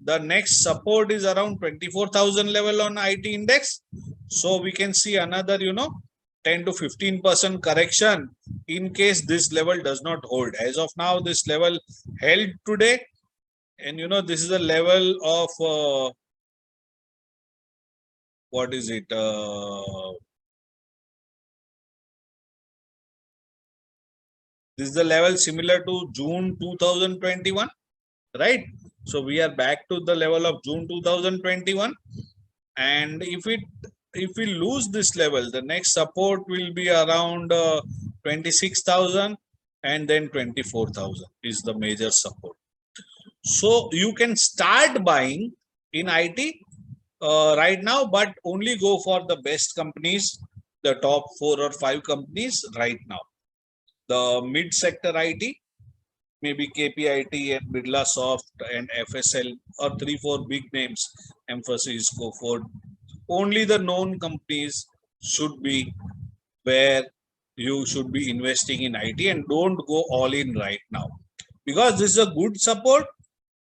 the next support is around 24,000 level on IT index. So we can see another, 10 to 15% correction in case this level does not hold. As of now, this level held today, and this is a level of what is it? This is the level similar to June 2021, right? So we are back to the level of June 2021, and if we lose this level, the next support will be around 26,000, and then 24,000 is the major support. So you can start buying in IT right now, but only go for the best companies, the top 4 or 5 companies right now. The mid sector IT, maybe KPIT and Birlasoft and FSL, or 3-4 big names, Emphasis, Coforge. Only the known companies should be where you should be investing in IT, and don't go all in right now, because this is a good support.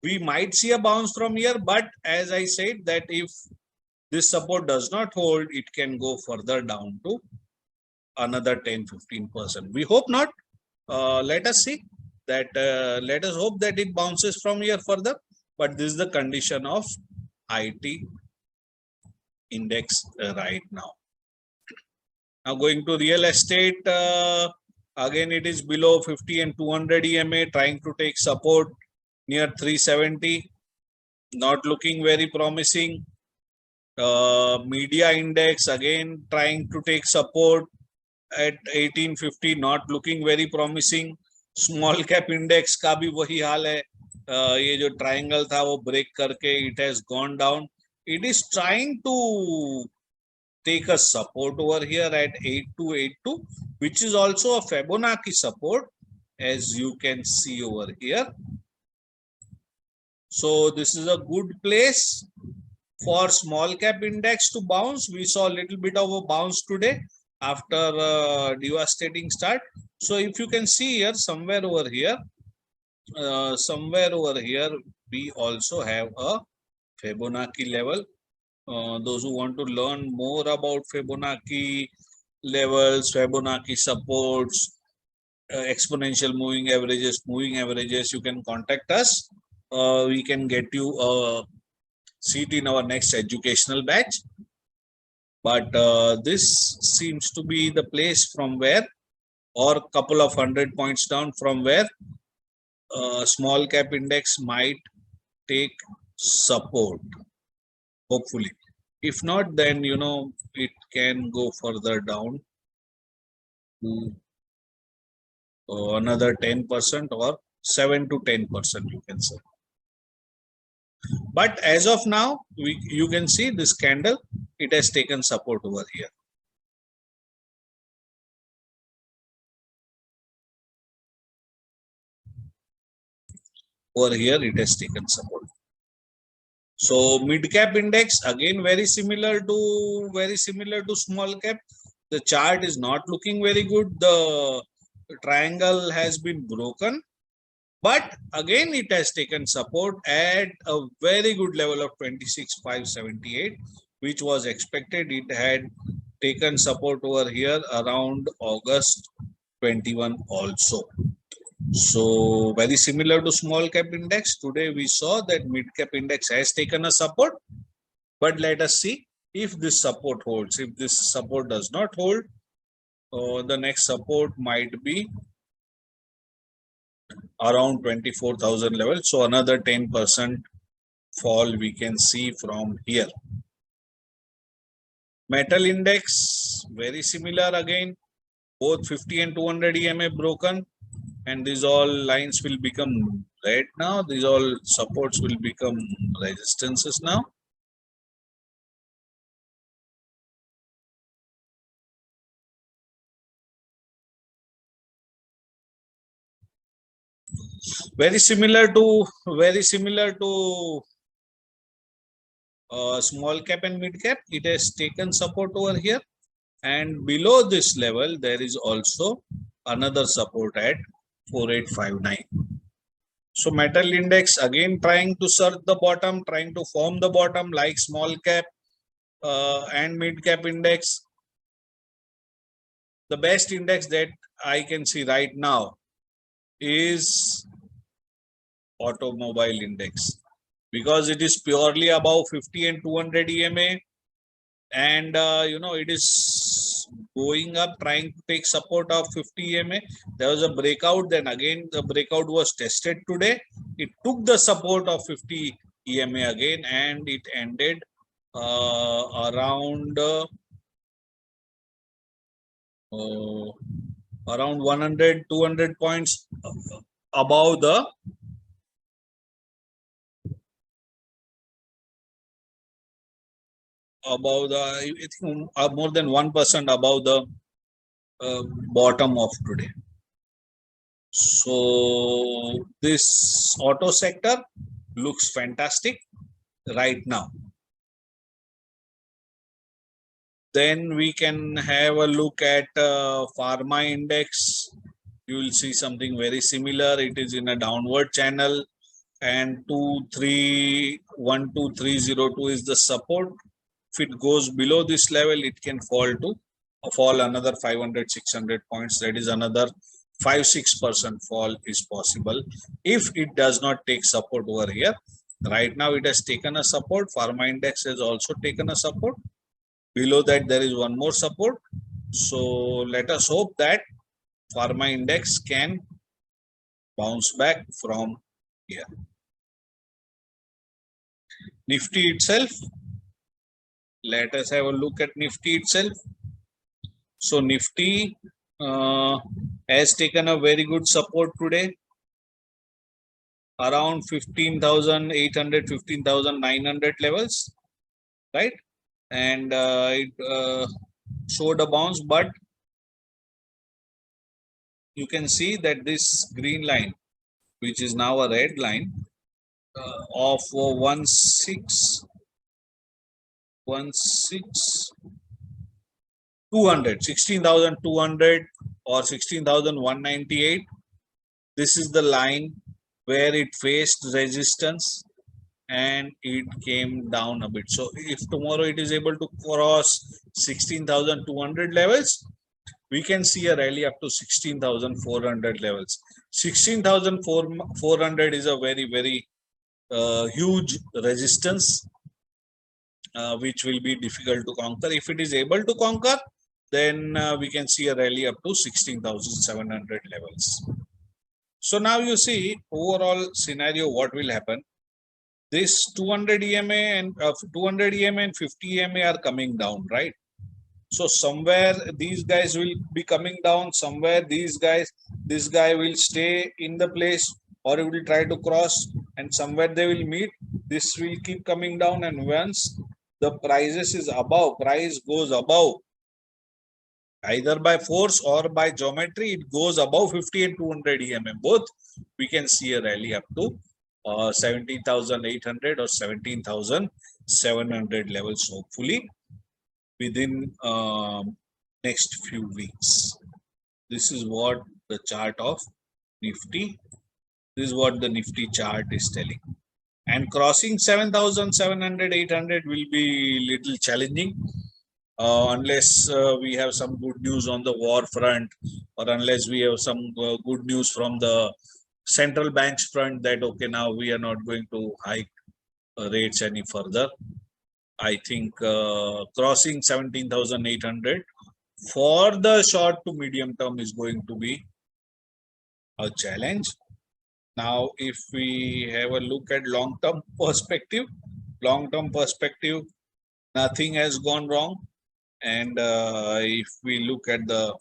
We might see a bounce from here, but as I said, that if this support does not hold, it can go further down to another 10-15%. We hope not. Let us see that. Let us hope that it bounces from here further. But this is the condition of IT index right now. Now going to real estate, again it is below 50 and 200 EMA, trying to take support near 370. Not looking very promising. Media index again trying to take support at 1850, not looking very promising. Small cap index का भी वही हाल है. ये जो triangle था वो break करके it has gone down. It is trying to take a support over here at 8282, which is also a Fibonacci support, as you can see over here. So this is a good place for small cap index to bounce. We saw a little bit of a bounce today after a devastating start. So if you can see here, somewhere over here, we also have a Fibonacci level. Those who want to learn more about Fibonacci levels, Fibonacci supports, exponential moving averages, you can contact us. We can get you a seat in our next educational batch. But this seems to be the place from where, or a couple of 100 points down from where, small cap index might take support, hopefully. If not, then it can go further down to another 10% or 7 to 10%, you can say. But as of now, you can see this candle, it has taken support over here. Over here, it has taken support. So mid cap index again very similar to small cap. The chart is not looking very good. The triangle has been broken, but again it has taken support at a very good level of 26,578, which was expected. It had taken support over here around August 21 also. So very similar to small cap index. Today we saw that mid cap index has taken a support, but let us see if this support holds. If this support does not hold, the next support might be around 24,000 level. So another 10% fall we can see from here. Metal index, very similar again. Both 50 and 200 EMA broken. And these all lines will become red now. These all supports will become resistances now. Very similar to small cap and mid cap. It has taken support over here, and below this level there is also another support at 4859. So metal index again trying to search the bottom, trying to form the bottom like small cap and mid cap index. The best index that I can see right now is automobile index, because it is purely above 50 and 200 EMA, and it is going up, trying to take support of 50 EMA. There was a breakout, then again the breakout was tested today. It took the support of 50 EMA again, and it ended around 100-200 points above the I think more than 1% above the bottom of today. So this auto sector looks fantastic right now. Then we can have a look at pharma index. You will see something very similar. It is in a downward channel, and 12302 is the support. If it goes below this level, it can fall another 500-600 points. That is another 5-6% fall is possible if it does not take support over here. Right now it has taken a support. Pharma index has also taken a support. Below that there is one more support. So let us hope that pharma index can bounce back from here. Nifty itself, let us have a look at Nifty itself. So Nifty has taken a very good support today, around 15,800, 15,900 levels, right? And it showed a bounce, but you can see that this green line, which is now a red line, of 16,200 or 16,198. This is the line where it faced resistance and it came down a bit. So if tomorrow it is able to cross 16,200 levels, we can see a rally up to 16,400 levels. 16,400 is a very, very huge resistance, which will be difficult to conquer. If it is able to conquer, then we can see a rally up to 16,700 levels. So now you see overall scenario, what will happen. This 200 EMA and 200 EMA and 50 EMA are coming down, right? So somewhere these guys will be coming down, somewhere this guy will stay in the place, or it will try to cross, and somewhere they will meet. This will keep coming down, and once the price goes above, either by force or by geometry, it goes above 50 and 200 EMA. Both, we can see a rally up to 17,800 or 17,700 levels, hopefully within next few weeks. This is what the chart of Nifty, this is what the Nifty chart is telling. And crossing 7,700, 800 will be little challenging unless we have some good news on the war front, or unless we have some good news from the central banks front that okay, now we are not going to hike rates any further. I think crossing 17,800 for the short to medium term is going to be a challenge. Now, if we have a look at long-term perspective, nothing has gone wrong. And if we look at the,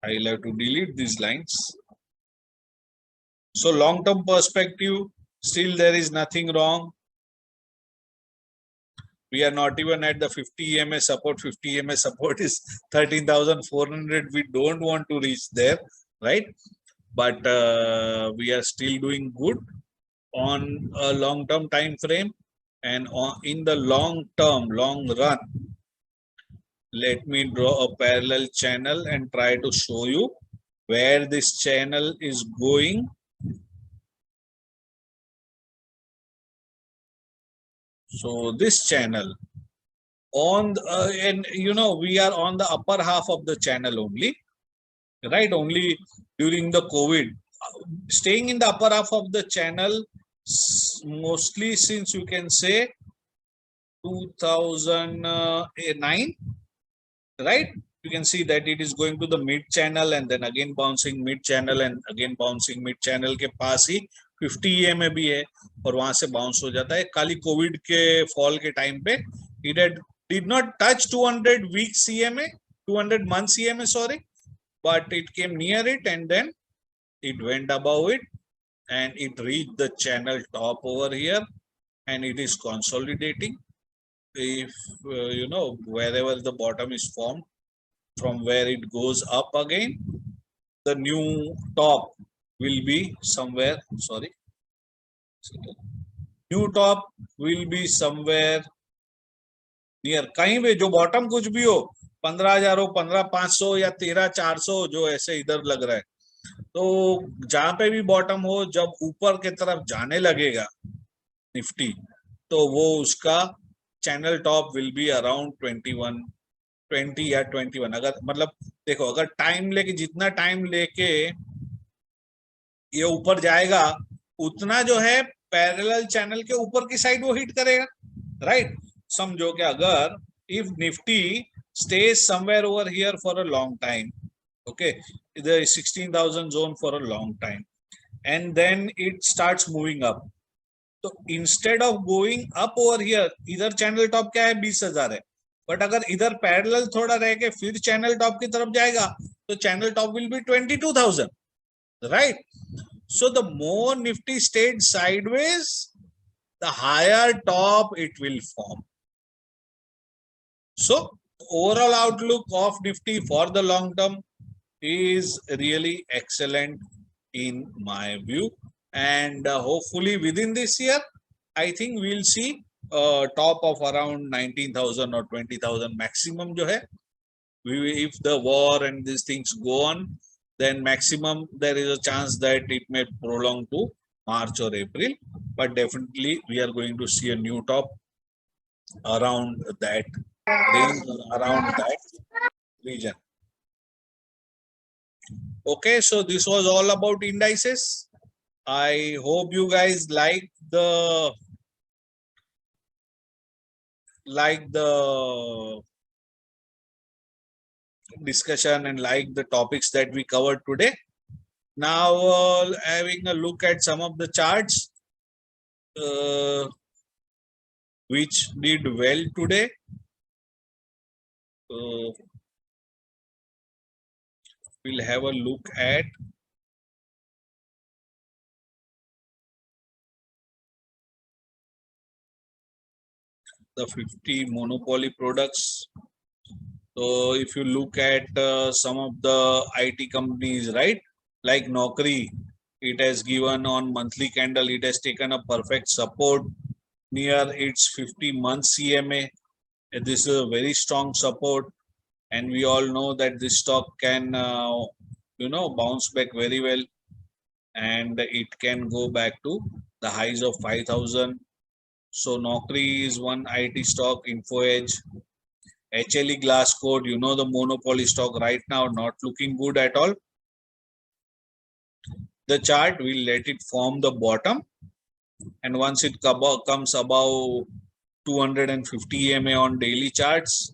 I'll have to delete these lines. So long-term perspective, still there is nothing wrong. We are not even at the 50 EMA support. 50 EMA support is 13,400. We don't want to reach there, right? But we are still doing good on a long-term time frame, and in the long run. Let me draw a parallel channel and try to show you where this channel is going. So this channel on and we are on the upper half of the channel only, right? Only during the COVID, staying in the upper half of the channel mostly since you can say 2009, right? You can see that it is going to the mid channel and then again bouncing mid channel and again bouncing mid channel के पास ही 50 EMA भी है और वहां से bounce हो जाता है. खाली कोविड के फॉल के टाइम पे it did not touch 200 week CMA, 200 month CMA, sorry, but it came near it and then it went above it and it reached the channel top over here and it is consolidating. If wherever the bottom is formed, from where it goes up again, the new top will be somewhere, sorry, new top will be somewhere near, कहीं भी जो bottom कुछ भी हो, 15,000 हो, 15,500 या 13,400 जो ऐसे इधर लग रहा है. तो जहां पे भी बॉटम हो, जब ऊपर की तरफ जाने लगेगा निफ्टी, तो वो उसका channel top will be around 20 या 21. अगर मतलब देखो, अगर टाइम लेके, जितना टाइम लेके ये ऊपर जाएगा उतना जो है पैरेलल चैनल के ऊपर की साइड वो हिट करेगा, राइट? समझो कि अगर if Nifty stays somewhere over here for a long time, okay, the 16,000 zone for a long time, and then it starts moving up. तो instead of going up over here, इधर channel top क्या है, 20,000 है, but अगर इधर parallel थोड़ा रह के फिर चैनल टॉप की तरफ जाएगा तो channel top will be 22,000, right? So the more Nifty stayed sideways, the higher top it will form. So overall outlook of Nifty for the long term is really excellent in my view, and hopefully within this year I think we'll see top of around 19,000 or 20,000 maximum जो है. If the war and these things go on, then maximum there is a chance that it may prolong to March or April, but definitely we are going to see a new top around that range, around that region. Okay, so this was all about indices. I hope you guys like the discussion and like the topics that we covered today. Now having a look at some of the charts which did well today. We'll have a look at the 50 monopoly products. So if you look at some of the IT companies, right, like Naukri, it has given on monthly candle, it has taken a perfect support near its 50-month CMA. This is a very strong support, and we all know that this stock can bounce back very well, and it can go back to the highs of 5,000. So Naukri is one IT stock. Info Edge, HLE Glass Code, the monopoly stock right now not looking good at all. The chart will let it form the bottom, and once it comes above 250 EMA on daily charts,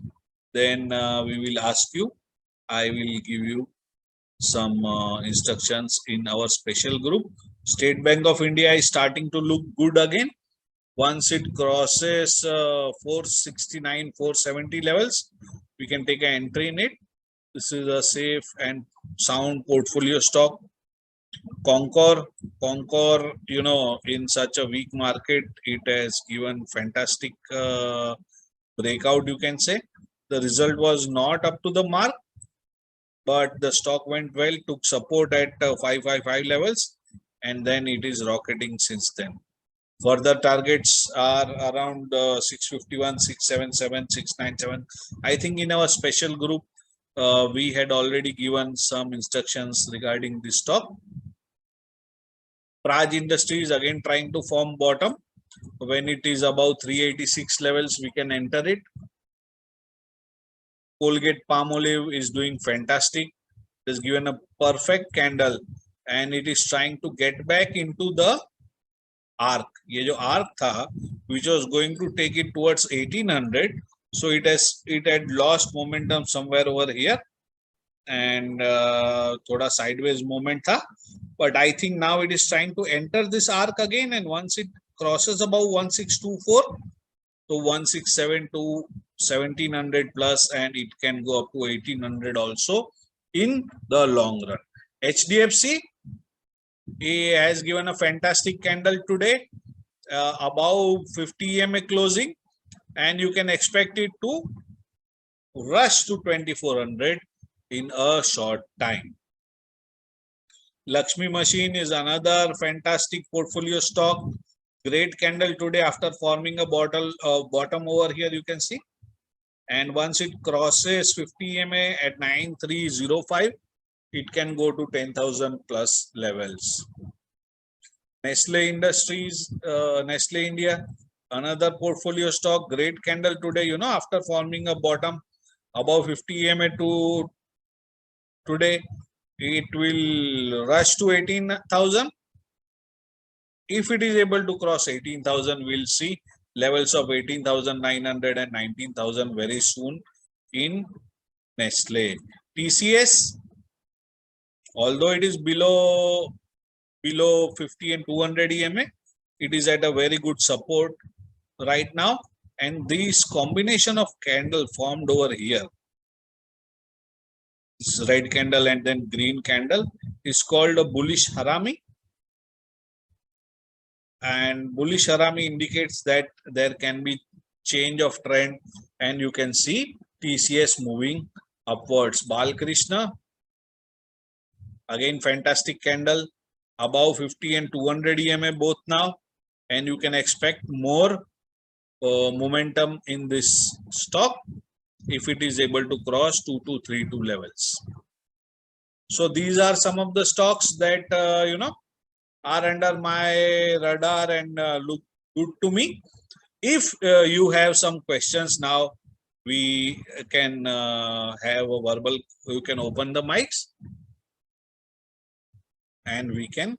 then we will ask you, I will give you some instructions in our special group. State Bank of India is starting to look good again. Once it crosses 469, 470 levels, we can take an entry in it. This is a safe and sound portfolio stock. Concor, in such a weak market, it has given fantastic breakout, you can say. The result was not up to the mark, but the stock went well, took support at 555 levels, and then it is rocketing since then. Further targets are around 651, 677, 697. I think in our special group, we had already given some instructions regarding this stock. Praj Industries again trying to form bottom. When it is above 386 levels, we can enter it. Colgate Palmolive is doing fantastic. It has given a perfect candle and it is trying to get back into the arc. ये जो arc था, which was going to take it towards 1800, so it had lost momentum somewhere over here, and thoda sideways movement tha. But I think now it is trying to enter this arc again, and once it crosses above 1624 to 167 to 1700 plus, and it can go up to 1800 also in the long run. HDFC has given a fantastic candle today, above 50 EMA closing, and you can expect it to rush to 2400 in a short time. Lakshmi Machine is another fantastic portfolio stock. Great candle today after forming a bottom over here, you can see. And once it crosses 50 EMA at 9305, it can go to 10,000 plus levels. Nestle Industries, Nestle India, another portfolio stock. Great candle today, after forming a bottom above 50 EMA to today, it will rush to 18,000. If it is able to cross 18,000, we'll see levels of 18,900 and 19,000 very soon in Nestle. TCS, although it is below 50 and 200 EMA, it is at a very good support right now. And this combination of candle formed over here, this red candle and then green candle, is called a bullish harami. And bullish harami indicates that there can be change of trend, and you can see TCS moving upwards. Balkrishna, again fantastic candle, above 50 and 200 EMA both now, and you can expect more momentum in this stock if it is able to cross 2232 levels. So these are some of the stocks that are under my radar and look good to me. If you have some questions now, we can have a verbal, you can open the mics and we can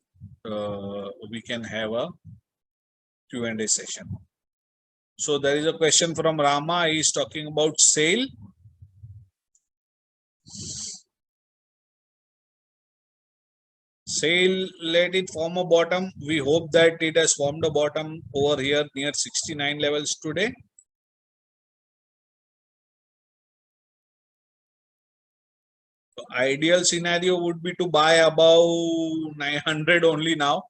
have a Q&A session. So there is a question from Rama. He is talking about sale. Sale, let it form a bottom. We hope that it has formed a bottom over here near 69 levels today. So ideal scenario would be to buy above 900 only now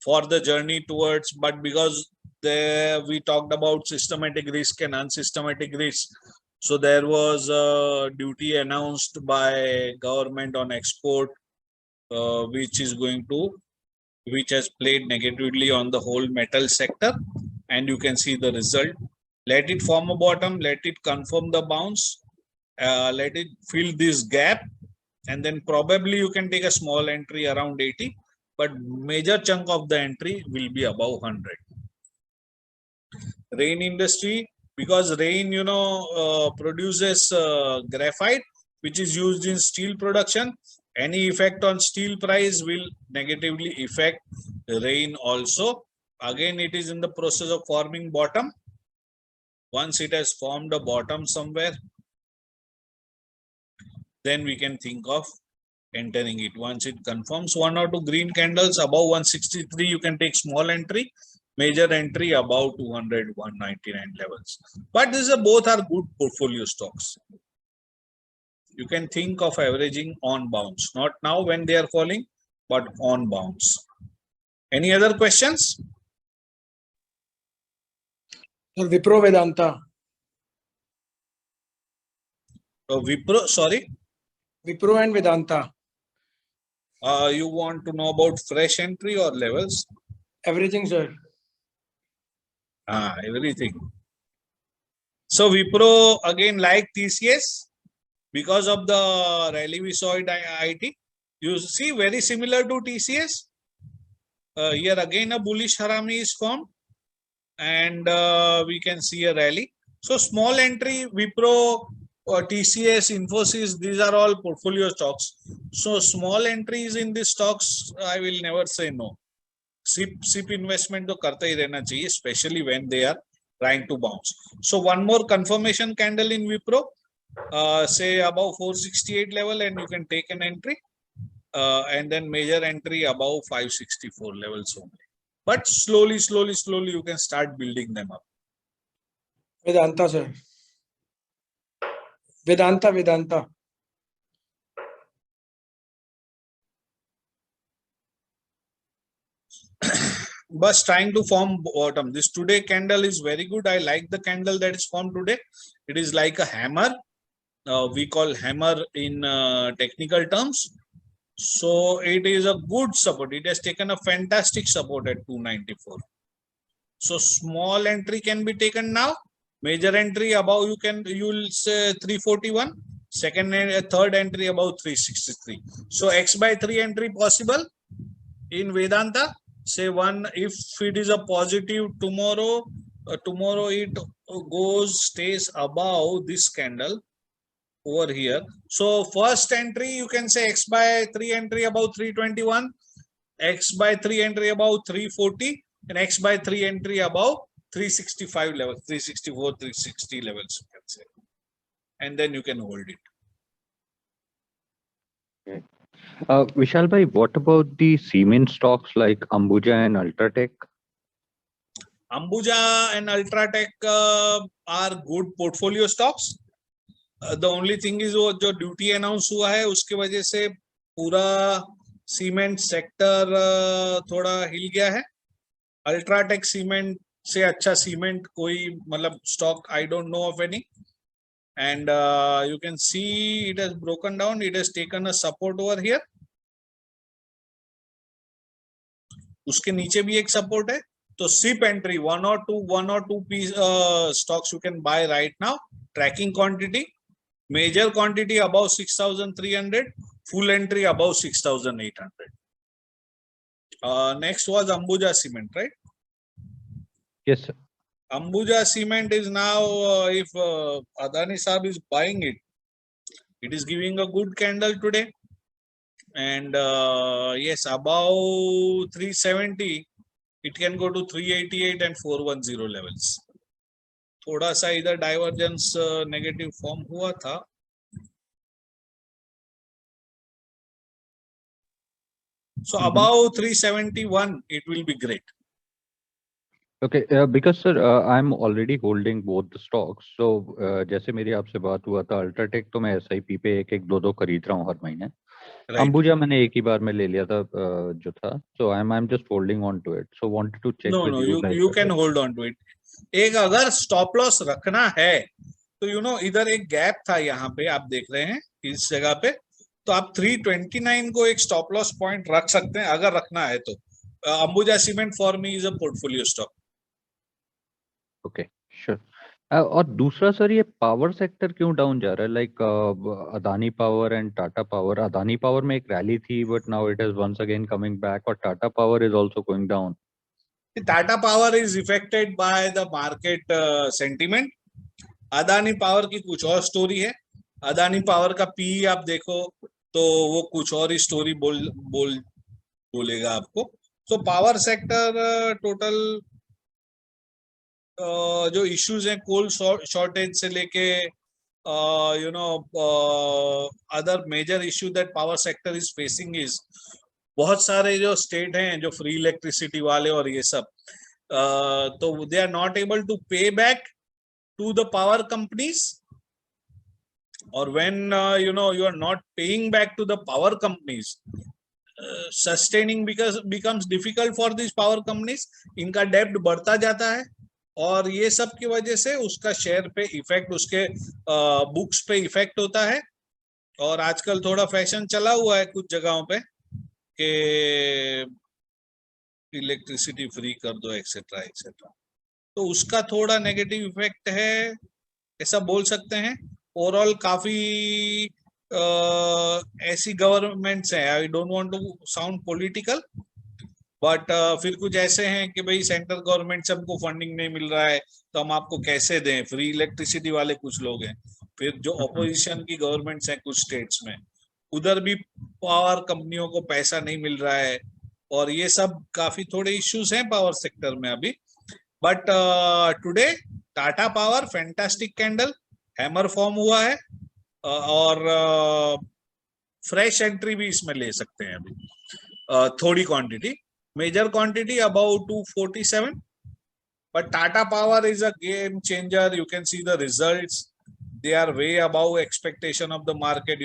for the journey towards, but because we talked about systematic risk and unsystematic risk, so there was a duty announced by government on export, which has played negatively on the whole metal sector, and you can see the result. Let it form a bottom, let it confirm the bounce, let it fill this gap, and then probably you can take a small entry around 80, but major chunk of the entry will be above 100. Rain industry, because rain produces graphite, which is used in steel production. Any effect on steel price will negatively affect rain also. Again, it is in the process of forming bottom. Once it has formed a bottom somewhere, then we can think of entering it. Once it confirms 1 or 2 green candles above 163, you can take small entry. Major entry above 200, 199 levels. But these are both are good portfolio stocks. You can think of averaging on bounce, not now when they are falling, but on bounce. Any other questions? Wipro Vedanta. Wipro, sorry. Wipro and Vedanta. You want to know about fresh entry or levels? Everything, sir. Everything. So Wipro again like TCS because of the rally we saw at IT. You see very similar to TCS. Here again a bullish harami is formed and we can see a rally. So small entry Wipro, TCS, Infosys, these are all portfolio stocks. So small entries in these stocks, I will never say no. SIP investment to karta hi rehna chahiye, especially when they are trying to bounce. So one more confirmation candle in Wipro, say above 468 level, and you can take an entry, and then major entry above 564 levels only. But slowly you can start building them up. Vedanta, sir. Vedanta. But trying to form bottom. This today candle is very good. I like the candle that is formed today. It is like a hammer. We call hammer in technical terms. So it is a good support. It has taken a fantastic support at 294. So small entry can be taken now. Major entry above you will say 341. Second and third entry above 363. So X by 3 entry possible in Vedanta. Say one, if it is a positive tomorrow, tomorrow it stays above this candle over here. So first entry you can say X by 3 entry above 321, X by 3 entry above 340, and X by 3 entry above 365 levels, 364, 360 levels you can say, and then you can hold it. Okay. Vishal bhai, what about the cement stocks like Ambuja and Ultratech? Ambuja and Ultratech are good portfolio stocks. The only thing is वो जो duty announce हुआ है उसके वजह से पूरा cement sector थोड़ा हिल गया है. अल्ट्राटेक सीमेंट से अच्छा सीमेंट कोई मतलब stock I don't know of any, and you can see it has broken down. It has taken a support over here. उसके नीचे भी एक सपोर्ट है. तो SIP entry one or two piece stocks you can buy right now. Tracking quantity, major quantity above 6,300, full entry above 6,800. Next was Ambuja Cement, right? Yes, sir. Ambuja Cement is now, if Adani Saab is buying it, it is giving a good candle today. And yes, above 370, it can go to 388 and 410 levels. थोड़ा सा इधर divergence negative form हुआ था. So above 371, it will be great. Okay, because sir, I'm already holding both the stocks. So जैसे मेरी आपसे बात हुआ था अल्ट्राटेक तो मैं SIP पे एक दो खरीद रहा हूँ हर महीने. अंबुजा मैंने एक ही बार में ले लिया था जो था. So I'm just holding on to it. So wanted to check with you. You can hold on to it. एक अगर स्टॉप लॉस रखना है तो इधर एक गैप था यहाँ पे आप देख रहे हैं इस जगह पे, तो आप 329 को एक स्टॉप लॉस पॉइंट रख सकते हैं अगर रखना है तो. Ambuja cement for me is a portfolio stock. Okay, sure. और दूसरा सर ये पावर सेक्टर क्यों डाउन जा रहा है? Like Adani Power and Tata power. Adani Power में एक रैली थी but now it is once again coming back, और Tata Power is also going down. Tata Power is affected by the market sentiment. Adani Power की कुछ और स्टोरी है. अदानी पावर का पी आप देखो तो वो कुछ और ही स्टोरी बोलेगा आपको. तो पावर सेक्टर टोटल जो इश्यूज हैं कोल शॉर्टेज से लेके other major issue that power sector is facing is बहुत सारे जो स्टेट हैं जो फ्री इलेक्ट्रिसिटी वाले और ये सब तो they are not able to pay back to the power companies, or when you are not paying back to the power companies, sustaining because becomes difficult for these power companies. इनका डेब्ट बढ़ता जाता है और ये सब की वजह से उसका शेयर पे इफेक्ट, उसके बुक्स पे इफेक्ट होता है। और आजकल थोड़ा फैशन चला हुआ है कुछ जगहों पे कि इलेक्ट्रिसिटी फ्री कर दो एक्सेट्रा एक्सेट्रा, तो उसका थोड़ा नेगेटिव इफेक्ट है, ऐसा बोल सकते हैं। ओवरऑल काफी ऐसी गवर्नमेंट्स हैं, I don't want to sound political, but फिर कुछ ऐसे हैं कि भाई सेंट्रल गवर्नमेंट से हमको फंडिंग नहीं मिल रहा है तो हम आपको कैसे दें, फ्री इलेक्ट्रिसिटी वाले कुछ लोग हैं। फिर जो ऑपोजिशन की गवर्नमेंट्स हैं कुछ स्टेट्स में, उधर भी पावर कंपनियों को पैसा नहीं मिल रहा है, और ये सब काफी थोड़े इश्यूज हैं पावर सेक्टर में अभी। But today Tata power fantastic candle, hammer form हुआ है, और फ्रेश एंट्री भी इसमें ले सकते हैं अभी, थोड़ी quantity, major quantity about 247, but Tata Power is a game changer. You can see the results, they are way above expectation of the market,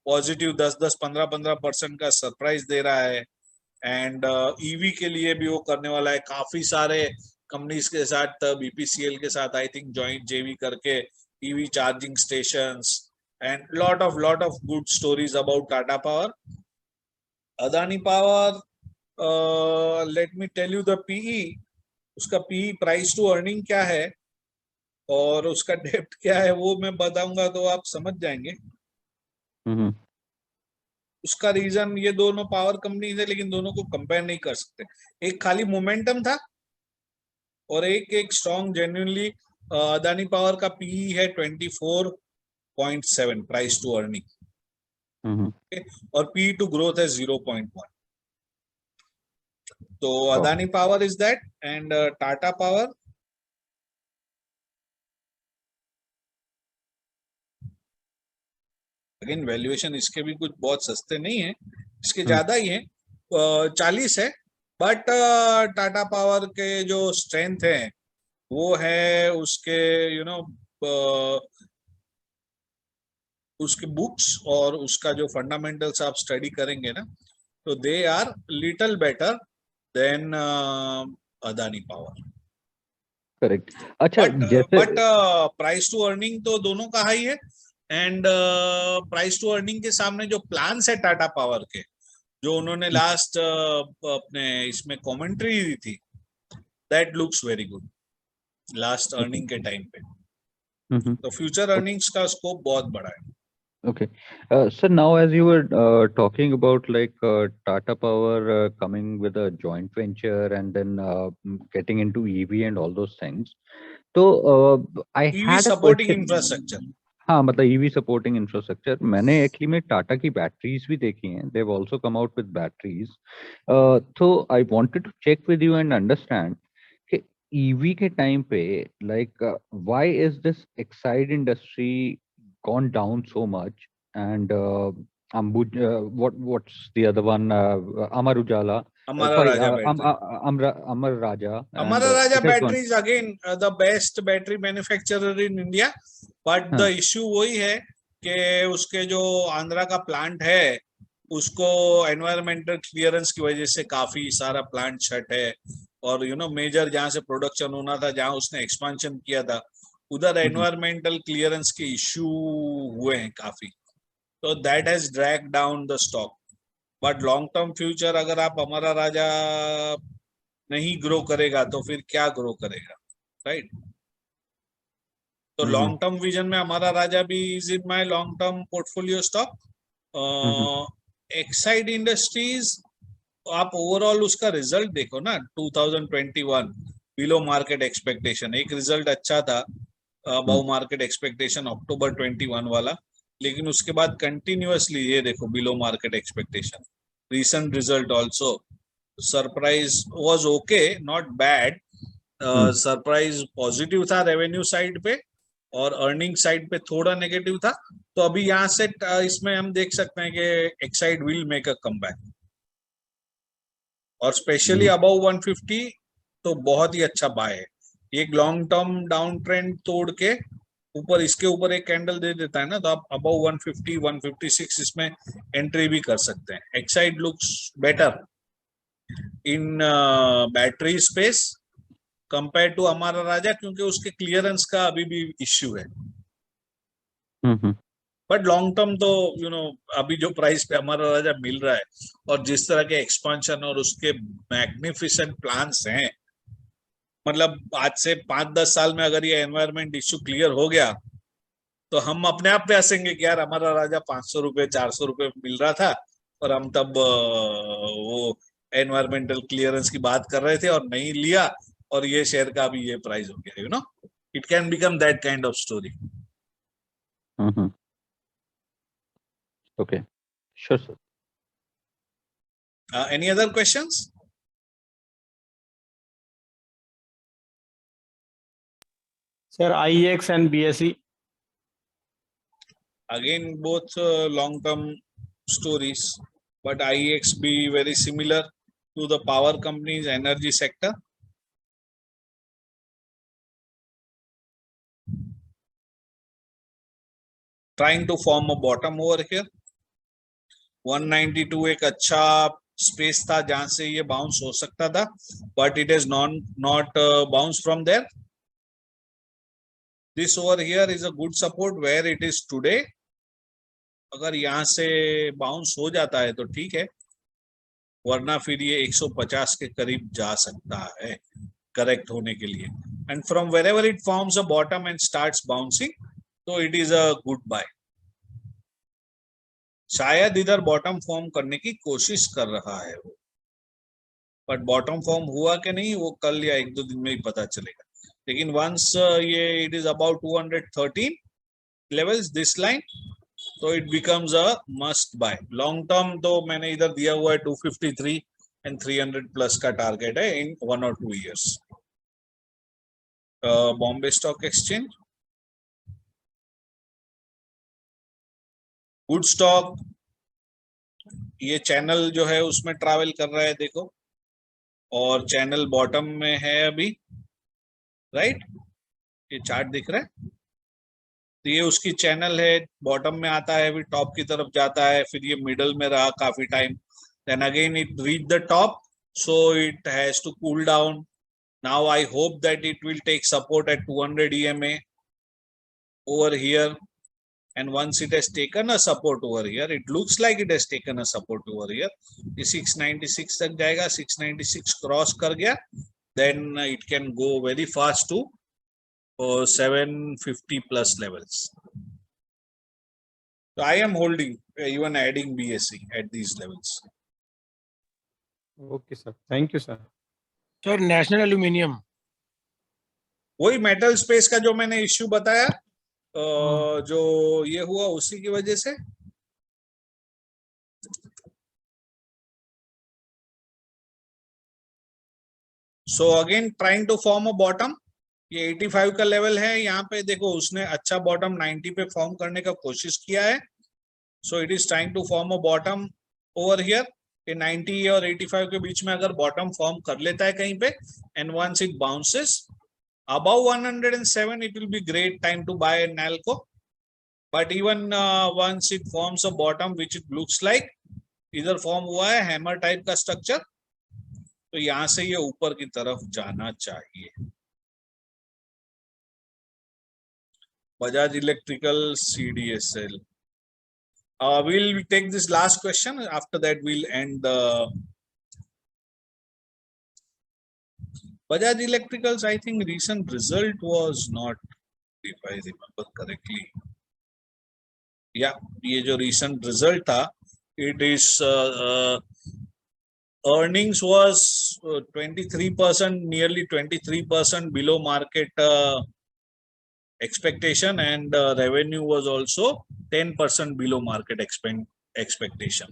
positive 10-15% का सरप्राइज दे रहा है। एंड ईवी के लिए भी वो करने वाला है, काफी सारे कंपनीज के साथ, बीपीसीएल के साथ आई थिंक जॉइंट जेवी करके EV charging stations, and lot of good stories about Tata power. Adani power, let me tell you the PE, उसका पीई प्राइस टू अर्निंग क्या है और उसका डेप्ट क्या है वो मैं बताऊंगा तो आप समझ जाएंगे। उसका रीजन, ये दोनों पावर कंपनीज है लेकिन दोनों को कंपेयर नहीं कर सकते, एक खाली मोमेंटम था और एक स्ट्रॉन्ग जेन्युइनली। अदानी पावर का पीई है 24.7 प्राइस टू अर्निंग, और पी टू ग्रोथ है 0.1। तो Adani power is that, and Tata power again valuation इसके भी कुछ बहुत सस्ते नहीं है, इसके ज्यादा ही है, 40 है। बट टाटा पावर के जो स्ट्रेंथ है वो है उसके उसके बुक्स और उसका जो फंडामेंटल्स आप स्टडी करेंगे ना, तो they are little better than Adani power. Correct. अच्छा, बट प्राइस टू अर्निंग तो दोनों का हाई है, एंड प्राइस टू अर्निंग के सामने जो प्लान्स है टाटा पावर के, जो उन्होंने लास्ट अपने इसमें कमेंट्री दी थी, that looks very good last earning के टाइम पे, तो फ्यूचर अर्निंग्स का स्कोप बहुत बड़ा है। Okay. So now as you were talking about like Tata Power coming with a joint venture and then getting into EV and all those things. So I EV had a supporting question. infrastructure. हाँ, मतलब EV supporting infrastructure, मैंने actually में टाटा की batteries भी देखी हैं, they've also come out with batteries. So I wanted to check with you and understand कि EV के टाइम पे like why is this Exide industry gone down so much, and Ambuja, what's the other one, Amar Ujala, Amara sorry, Raja battery. Amar Raja, Amara Raja it has gone. battery is again the best battery manufacturer in India, but the issue वही है कि उसके जो आंध्रा का plant है उसको environmental clearance की वजह से काफी सारा प्लांट शट है, और मेजर जहाँ से प्रोडक्शन होना था, जहाँ उसने एक्सपांशन किया था, उधर एनवायरमेंटल क्लियरेंस के इश्यू हुए हैं काफी, तो that has drag down the stock. But long term future, अगर आप हमारा राजा नहीं ग्रो करेगा तो फिर क्या ग्रो करेगा, राइट? तो लॉन्ग टर्म विजन में हमारा राजा भी is in my long term portfolio stock. Exide industries, आप ओवरऑल उसका रिजल्ट देखो ना, 2021 बिलो मार्केट एक्सपेक्टेशन, एक रिजल्ट अच्छा था अबव मार्केट एक्सपेक्टेशन अक्टूबर 21 वाला, लेकिन उसके बाद कंटिन्यूअसली ये देखो below market expectation. Recent result also surprise was okay, not bad, surprise positive था रेवेन्यू साइड पे, और अर्निंग साइड पे थोड़ा नेगेटिव था। तो अभी यहाँ से इसमें हम देख सकते हैं कि Exide will make a comeback, और स्पेशली अबव 150 तो बहुत ही अच्छा बाय है। एक लॉन्ग टर्म डाउन ट्रेंड तोड़ के ऊपर इसके ऊपर एक कैंडल दे देता है ना, तो आप अबव 150 156 इसमें एंट्री भी कर सकते हैं। Exide looks better in battery space compare to Amara Raja, क्योंकि उसके क्लियरेंस का अभी भी इश्यू है। बट लॉन्ग टर्म तो अभी जो प्राइस पे हमारा राजा मिल रहा है और जिस तरह के एक्सपांशन और उसके मैग्निफिसेंट प्लान्स हैं, मतलब आज से 5-10 साल में अगर ये एनवायरमेंट इश्यू क्लियर हो गया तो हम अपने आप पे हंसेंगे कि यार हमारा राजा 500 रुपए 400 रुपए मिल रहा था और हम तब वो एनवायरमेंटल क्लियरेंस की बात कर रहे थे और नहीं लिया, और ये शेयर का भी ये प्राइस हो गया। It can become that kind of story. Okay, sure, sir. Any other questions? Sir, IEX and BSE. Again, both long-term stories, but IEX be very similar to the power companies, energy sector. Trying to form a bottom over here. 192 एक अच्छा space था जहां से ये bounce हो सकता था, but it is not bounce from there. This over here is a good support where it is today. अगर यहाँ से बाउंस हो जाता है तो ठीक है, वरना फिर ये 150 के करीब जा सकता है करेक्ट होने के लिए. And from wherever it forms a bottom and starts bouncing, तो it is a good buy. शायद इधर बॉटम फॉर्म करने की कोशिश कर रहा है वो, बट बॉटम फॉर्म हुआ कि नहीं वो कल या 1-2 दिन में ही पता चलेगा. लेकिन वंस ये it is about 213 levels this line, तो it becomes a must buy. Long term तो मैंने इधर दिया हुआ है 253 एंड 300 प्लस का टारगेट है इन 1 or 2 years. Bombay stock exchange good stock, ये चैनल जो है उसमें ट्रैवल कर रहा है देखो, और चैनल बॉटम में है अभी, राइट. ये चार्ट दिख रहा है, तो ये उसकी चैनल है, बॉटम में आता है, फिर टॉप की तरफ जाता है, फिर ये मिडल में रहा काफी time, then again it reach the top, so it has to cool down. Now I hope that it will take support at 200 EMA over here, and once it has taken a support over here, it looks like it has taken a support over here, ये 696 तक जाएगा. 696 cross कर गया, then it can go very fast to 750 plus levels. So I am holding, even adding BSE at these levels. Okay, sir. Thank you, sir. Sir national aluminium वही metal space का जो मैंने issue बताया, जो ये हुआ उसी की वजह से. So again trying to form a bottom. ये 85 का लेवल है, यहाँ पे देखो उसने अच्छा बॉटम 90 पे फॉर्म करने का कोशिश किया है. So it is trying to form a bottom over here. ये 90 और 85 के बीच में अगर बॉटम फॉर्म कर लेता है कहीं पे, and once it bounces above 107, it will be great time to buy NALCO. But even once it forms a bottom, which it looks like इधर फॉर्म हुआ है हैमर टाइप का स्ट्रक्चर, तो यहां से ये ऊपर की तरफ जाना चाहिए. Bajaj electrical, CDSL. We'll take this last question. After that, we'll end the Bajaj Electricals. I think recent result was not, if I remember correctly. Yeah, ये जो recent result था, it is earnings was 23%, nearly 23% below market expectation, and revenue was also 10% below market expectation.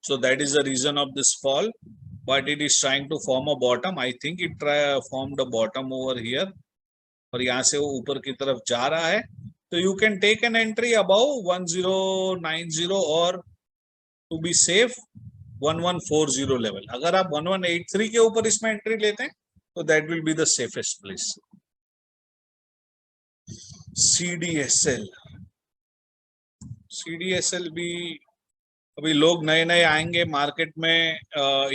So that is the reason of this fall, but it is trying to form a bottom. I think it formed a bottom over here, और यहाँ से वो ऊपर की तरफ जा रहा है, तो you can take an entry above 1090, or to be safe 1140 level. अगर आप 1183 के ऊपर इसमें एंट्री लेते हैं तो that will be the safest place. CDSL भी अभी लोग नए नए आएंगे मार्केट में,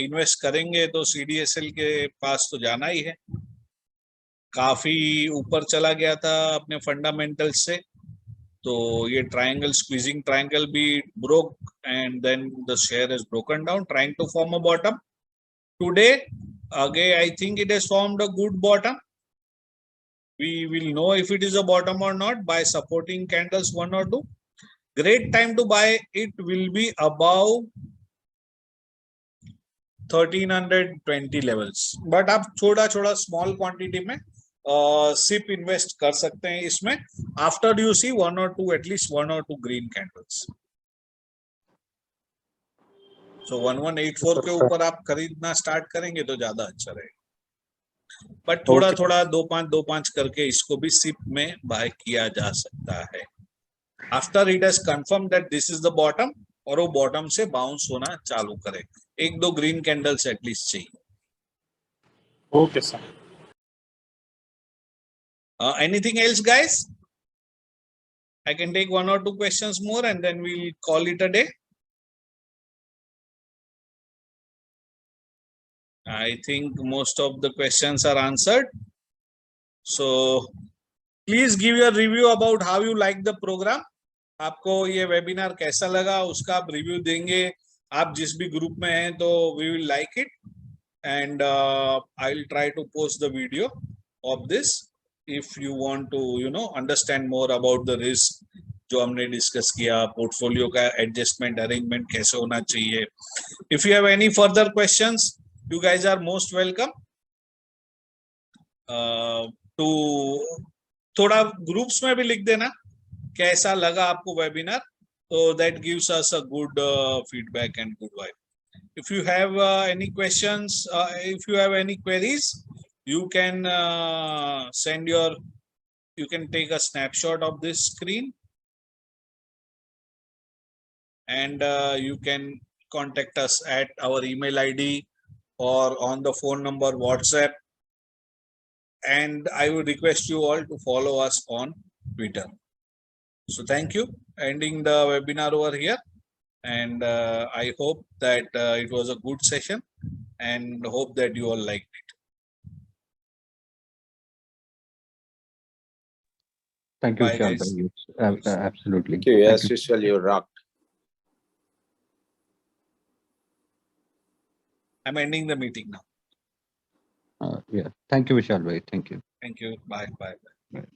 इन्वेस्ट करेंगे तो CDSL के पास तो जाना ही है। काफी ऊपर चला गया था अपने फंडामेंटल्स से, तो ये ट्रायंगल, स्क्वीजिंग ट्रायंगल भी broke and then the share has broken down trying to form a bottom. Today again I think it has formed a good bottom. We will know if it is a bottom or not by supporting candles 1 or 2. Great time to buy it will be above 1320 levels, but आप छोटा छोटा small quantity में SIP invest कर सकते हैं इसमें, after you see 1 or 2 at least 1 or 2 green candles. So 1184 के ऊपर आप खरीदना स्टार्ट करेंगे तो ज्यादा अच्छा रहेगा, बट थोड़ा थोड़ा 2-5 करके इसको भी सिप में बाय किया जा सकता है after it has confirm that this is the bottom, और वो बॉटम से बाउंस होना चालू करे। 1-2 ग्रीन कैंडल्स एटलीस्ट चाहिए। Okay sir. Anything else, guys? I can take 1 or 2 questions more and then we'll call it a day. I think most of the questions are answered. So please give your review about how you like the program. आपको ये webinar कैसा लगा उसका आप review देंगे। आप जिस भी ग्रुप में हैं तो we will like it and I will try to post the video of this if you want to understand more about the risk जो हमने डिस्कस किया, पोर्टफोलियो का एडजस्टमेंट अरेंजमेंट कैसे होना चाहिए। If you have any further questions you guys are most welcome to, थोड़ा groups में भी लिख देना कैसा लगा आपको वेबिनार, तो that gives us a good feedback and good vibe. If you have any questions, if you have any queries, you can you can take a snapshot of this screen and you can contact us at our email ID or on the phone number WhatsApp, and I would request you all to follow us on Twitter. So thank you, ending the webinar over here. And I hope that it was a good session and hope that you all liked it. Thank you, Bye, Vishal. guys. Absolutely. Thank you. As usual, you rocked. I'm ending the meeting now. Yeah. Thank you, Vishal. Thank you. Thank you. Bye. Bye. Bye.